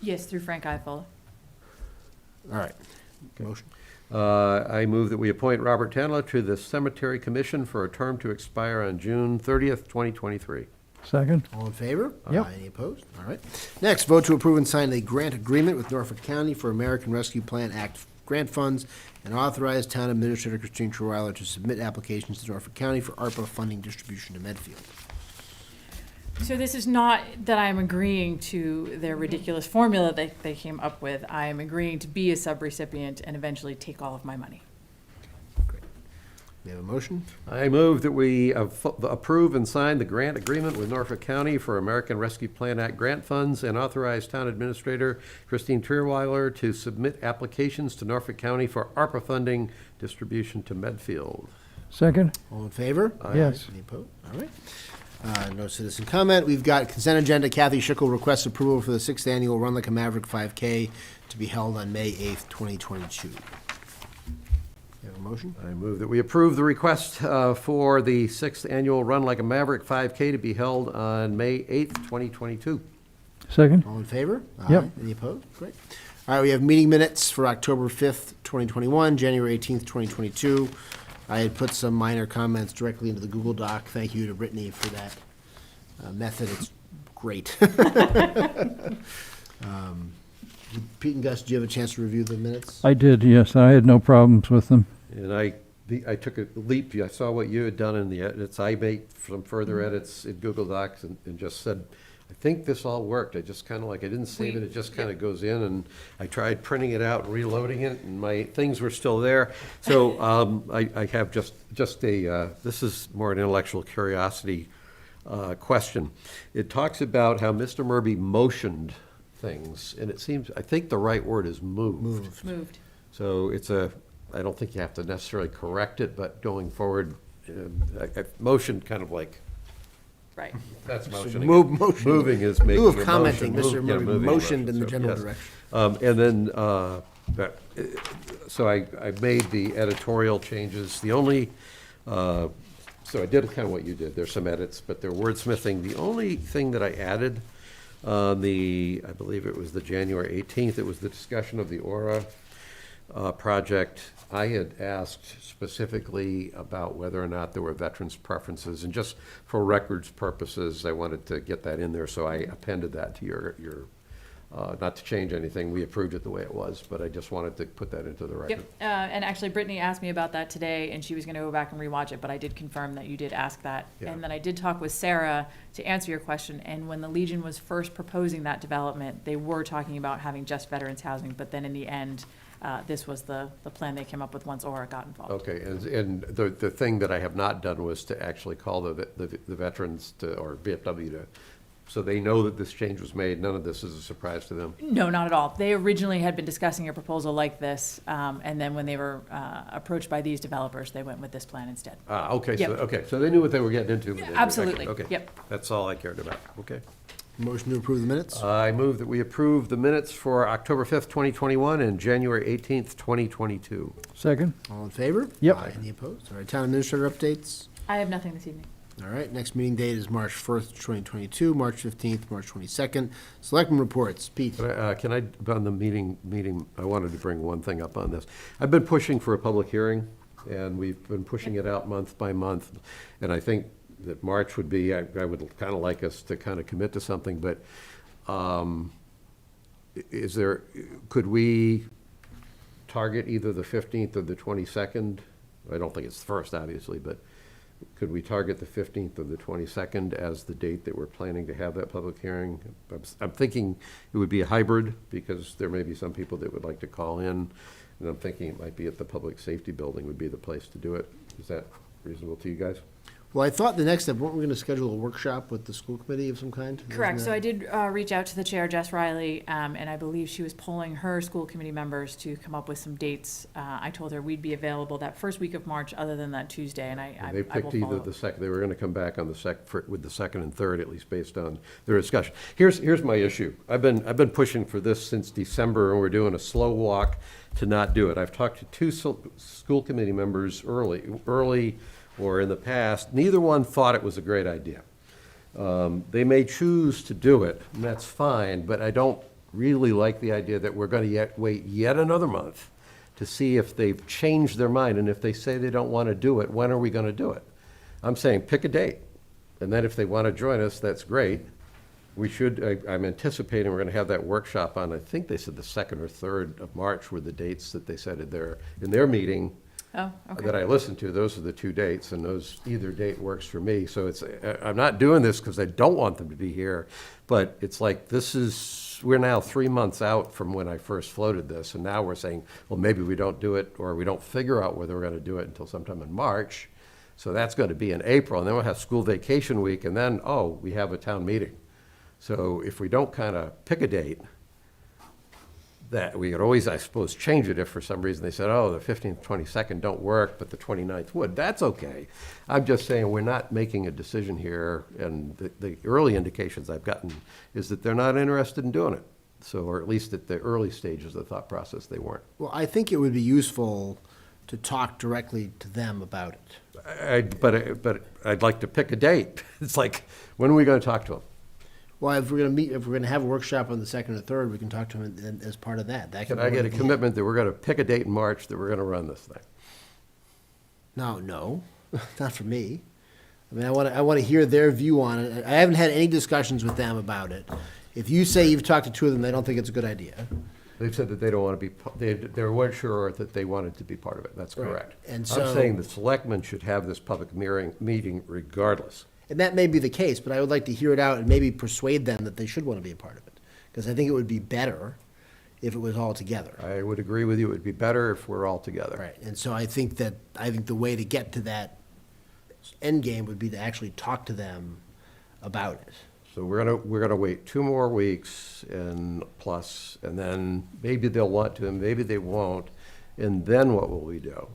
Yes, through Frank Eiffel. All right. Motion. I move that we appoint Robert Tandler to the Cemetery Commission for a term to expire on June 30th, 2023. Second. All in favor? Yep. Any opposed? All right. Next, vote to approve and sign a grant agreement with Norfolk County for American Rescue Plan Act grant funds and authorize Town Administrator Christine Trierweiler to submit applications to Norfolk County for ARPA funding distribution to Medfield. So this is not that I'm agreeing to their ridiculous formula that they came up with. I am agreeing to be a subrecipient and eventually take all of my money. Great. We have a motion? I move that we approve and sign the grant agreement with Norfolk County for American Rescue Plan Act grant funds and authorize Town Administrator Christine Trierweiler to submit applications to Norfolk County for ARPA funding distribution to Medfield. Second. All in favor? Yes. Any opposed? All right. No citizen comment. We've got consent agenda. Kathy Schickel requests approval for the 6th annual Run Like a Maverick 5K to be held on May 8th, 2022. You have a motion? I move that we approve the request for the 6th annual Run Like a Maverick 5K to be held on May 8th, 2022. Second. All in favor? Yep. Aye. Any opposed? Great. All right, we have meeting minutes for October 5th, 2021, January 18th, 2022. I had put some minor comments directly into the Google Doc. Thank you to Brittany for that method. It's great. Pete and Gus, did you have a chance to review the minutes? I did, yes. I had no problems with them. And I took a leap. I saw what you had done in the edits. I made some further edits in Google Docs and just said, I think this all worked. I just kind of like, I didn't save it. It just kind of goes in, and I tried printing it out and reloading it, and my things were still there. So I have just a, this is more an intellectual curiosity question. It talks about how Mr. Murby motioned things, and it seems, I think the right word is moved. Moved. So it's I don't think you have to necessarily correct it, but going forward, motion kind of like, Right. that's motioning. Motion. Moving is making a Lieu of motion. commenting, Mr. Yeah, Murray moving motioned in the So, general yes. direction. And then, so I made the editorial changes. The only, so I did kind of what you did. There's some edits, but they're wordsmithing. The only thing that I added on I believe it was the January 18th, it was the discussion of the Aura project. I had asked specifically about whether or not there were veterans' preferences, and just for records purposes, I wanted to get that in there, so I appended that to your not to change anything. We approved it the way it was, but I just wanted to put that into the record. Yep, and actually Brittany asked me about that today, and she was gonna go back and rewatch it, but I did confirm that you did ask that. Yeah. And then I did talk with Sarah to answer your question, and when the Legion was first proposing that development, they were talking about having just veterans housing, but then in the end, this was the plan they came up with once Aura got involved. Okay, and the thing that I have not done was to actually call the veterans to, or VFW to, so they know that this change was made. None of this is a surprise to them. No, not at all. They originally had been discussing a proposal like this, and then when they were approached by these developers, they went with this plan instead. Okay, Yep. so they knew what they were getting into. But they didn't Absolutely, actually- Okay. yep. That's all I cared about, okay. Motion to approve the minutes? I move that we approve the minutes for October 5th, 2021 and January 18th, 2022. Second? All in favor? Yep. Aye. Any opposed? All right, town administrator updates? I have nothing this evening. All right, next meeting date is March 1st, 2022, March 15th, March 22nd. Selectmen reports. Pete? Can I, on the meeting, I wanted to bring one thing up on this. I've been pushing for a public hearing, and we've been pushing it out month by month. And I think that March would be, I would kind of like us to kind of commit to something, but could we target either the 15th or the 22nd? I don't think it's the first, obviously, but could we target the 15th or the 22nd as the date that we're planning to have that public hearing? I'm thinking it would be a hybrid, because there may be some people that would like to call in, and I'm thinking it might be at the Public Safety Building would be the place to do it. Is that reasonable to you guys? Well, I thought the next step, weren't we going to schedule a workshop with the school committee of some kind? Correct, Isn't so that- I did reach out to the chair, Jess Riley, and I believe she was polling her school committee members to come up with some dates. I told her we'd be available that first week of March, other than that Tuesday, and I They will picked either follow. the second, they were gonna come back on with the second and third, at least based on their discussion. Here's my issue. I've been pushing for this since December, and we're doing a slow walk to not do it. I've talked to two school committee members early, or in the past. Neither one thought it was a great idea. They may choose to do it, and that's fine, but I don't really like the idea that we're gonna wait yet another month to see if they've changed their mind, and if they say they don't want to do it, when are we going to do it? I'm saying pick a date, and then if they want to join us, that's great. We should, I'm anticipating we're going to have that workshop on, I think they said the 2nd or 3rd of March were the dates that they said in their meeting Oh, okay. that I listened to. Those are the two dates, and either date works for me. So I'm not doing this because I don't want them to be here, but it's like we're now 3 months out from when I first floated this, and now we're saying, well, maybe we don't do it, or we don't figure out whether we're going to do it until sometime in March. So that's going to be in April, and then we'll have school vacation week, and then, we have a town meeting. So if we don't kind of pick a date, that we could always, I suppose, change it if for some reason they said, the 15th, 22nd don't work, but the 29th would. That's okay. I'm just saying we're not making a decision here, and the early indications I've gotten is that they're not interested in doing it. So, or at least at the early stages of the thought process, they weren't. Well, I think it would be useful to talk directly to them about it. But I'd like to pick a date. It's like, when are we going to talk to them? Well, if we're gonna have a workshop on the 2nd or 3rd, we can talk to him as part of that. That Can I get a commitment that we're going to pick a date in March that we're going to run this thing? No, not for me. I mean, I want to hear their view on it. I haven't had any discussions with them about it. If you say you've talked to two of them, they don't think it's a good idea. They've said that they don't want to be, they weren't sure that they wanted to be part of it. That's Right. correct. And I'm so- saying the selectmen should have this public meeting regardless. And that may be the case, but I would like to hear it out and maybe persuade them that they should want to be a part of it. Because I think it would be better if it was all together. I would agree with you. It would be better if we're all together. Right, and so I think the way to get to that end game would be to actually talk to them about it. So we're gonna wait 2 more weeks and plus, and then maybe they'll want to, and maybe they won't. And then what will we do?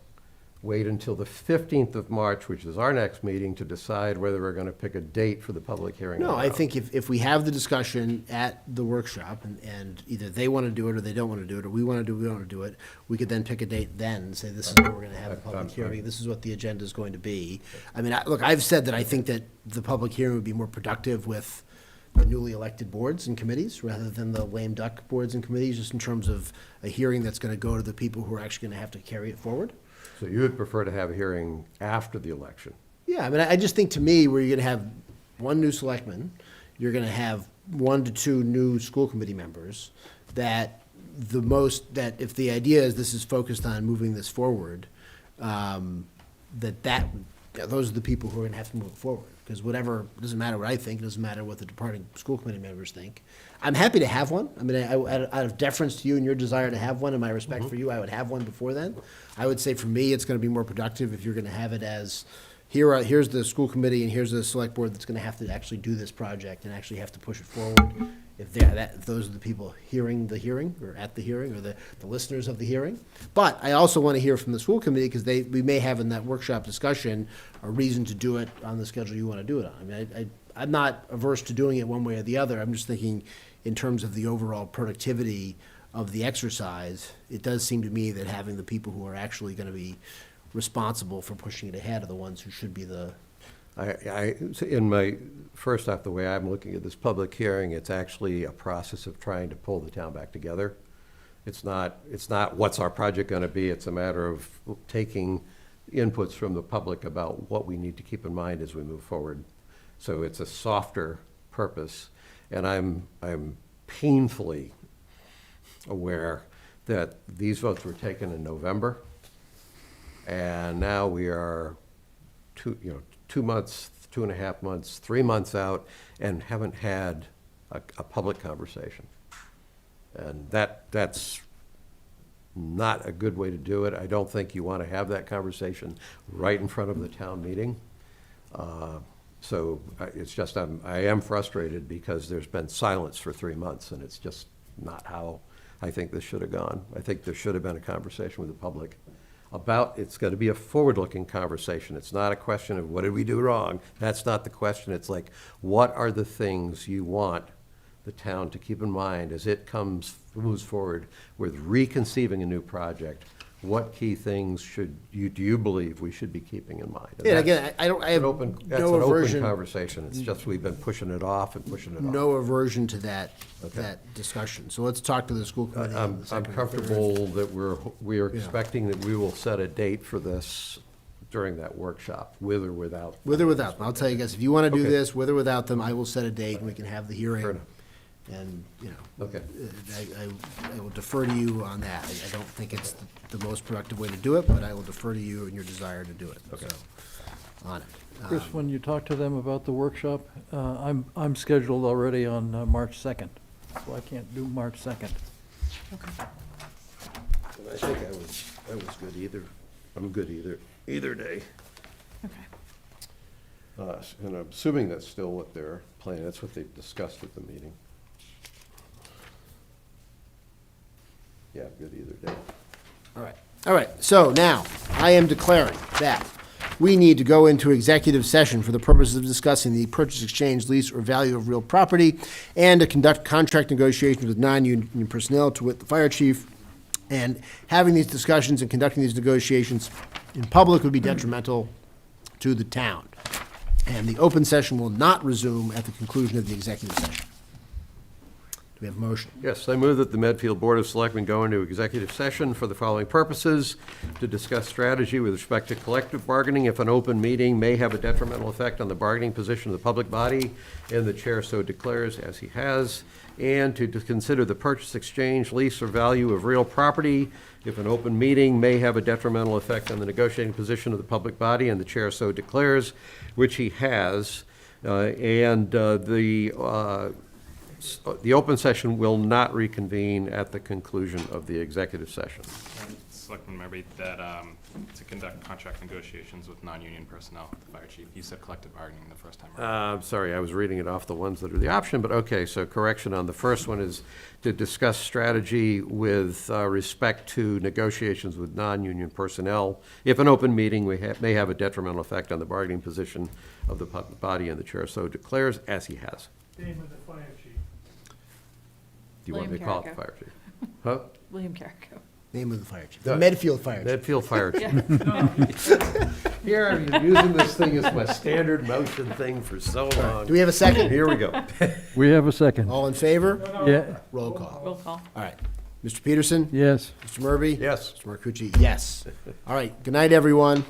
Wait until the 15th of March, which is our next meeting, to decide whether we're gonna pick a date for the public hearing. No, or I not. think if we have the discussion at the workshop, and either they want to do it or they don't want to do it, or we want to do it, we could then pick a date then and say, this is where we're going to have a public hearing, this is what the agenda is going to be. I mean, look, I've said that I think that the public hearing would be more productive with the newly elected boards and committees, rather than the lame duck boards and committees, just in terms of a hearing that's going to go to the people who are actually going to have to carry it forward. So you would prefer to have a hearing after the election? Yeah, I mean, I just think to me, where you're gonna have one new selectman, you're gonna have 1 to 2 new school committee members, that if the idea is this is focused on moving this forward, those are the people who are gonna have to move it forward. Because it doesn't matter what I think, it doesn't matter what the departing school committee members think. I'm happy to have one. I mean, out of deference to you and your desire to have one and my respect for you, I would have one before then. I would say for me, it's gonna be more productive if you're gonna have it as, here's the school committee and here's the select board that's gonna have to actually do this project and actually have to push it forward. If those are the people hearing the hearing, or at the hearing, or the listeners of the hearing. But I also want to hear from the school committee, because we may have in that workshop discussion a reason to do it on the schedule you want to do it on. I mean, I'm not averse to doing it one way or the other. I'm just thinking in terms of the overall productivity of the exercise, it does seem to me that having the people who are actually going to be responsible for pushing it ahead are the ones who should be the. First off, the way I'm looking at this public hearing, it's actually a process of trying to pull the town back together. It's not what's our project gonna be, it's a matter of taking inputs from the public about what we need to keep in mind as we move forward. So it's a softer purpose, and I'm painfully aware that these votes were taken in November, and now we are 2 months, 2.5 months, 3 months out, and haven't had a public conversation. And that's not a good way to do it. I don't think you want to have that conversation right in front of the town meeting. So it's just, I am frustrated because there's been silence for 3 months, and it's just not how I think this should have gone. I think there should have been a conversation with the public about, it's going to be a forward-looking conversation. It's not a question of what did we do wrong. That's not the question. It's like, what are the things you want the town to keep in mind as it moves forward with reconceiving a new project? What key things do you believe we should be keeping in mind? And Yeah, that's- again, I have that's no an open aversion. conversation. It's just we've been pushing it off and pushing it off. No aversion to that Okay. discussion. So let's talk to the school committee. on I'm the second or third. comfortable that we are Yeah. expecting that we will set a date for this during that workshop, with or without. With or without them. I'll tell you guys, if you want to do Okay. this, with or without them, I will set a date and we can have the Fair hearing. enough. And, Okay. I will defer to you on that. I don't think it's the most productive way to do it, but I will defer to you and your desire to do it. Okay. So, on it. Chris, when you talk to them about the workshop, I'm scheduled already on March 2nd, so I can't do March 2nd. I think I was good either. I'm good either day. Okay. And I'm assuming that's still what they're planning. That's what they discussed at the meeting. Yeah, good either day. All right, so now, I am declaring that we need to go into executive session for the purposes of discussing the purchase, exchange, lease, or value of real property, and to conduct contract negotiations with non-union personnel, to wit, the fire chief. And having these discussions and conducting these negotiations in public would be detrimental to the town. And the open session will not resume at the conclusion of the executive session. we have a motion? Yes, I move that the Medfield Board of Selectmen go into executive session for the following purposes: to discuss strategy with respect to collective bargaining if an open meeting may have a detrimental effect on the bargaining position of the public body, and the chair so declares, as he has, and to consider the purchase, exchange, lease, or value of real property if an open meeting may have a detrimental effect on the negotiating position of the public body, and the chair so declares, which he has. The open session will not reconvene at the conclusion of the executive session. Selectman, maybe that, to conduct contract negotiations with non-union personnel, the fire chief. You said collective bargaining the first time around. Sorry, I was reading it off the ones that are the option, but okay, so correction on the first one is to discuss strategy with respect to negotiations with non-union personnel. If an open meeting may have a detrimental effect on the bargaining position of the public body, and the chair so declares, as he has. Name of the fire chief. Do you want me to William call it the Carrico. fire chief? Huh? William Carrico. Name of the fire chief. No. Medfield Fire Chief. Medfield Fire Chief. Here, I've been using this thing as my standard motion thing for so long. Do we have a second? Here we go. We have a second. All in favor? Yeah, Roll call. Roll call. All right. Mr. Peterson? yes. Mr. Murby? Yes. Mr. Marcucci, yes. All right, good night, everyone.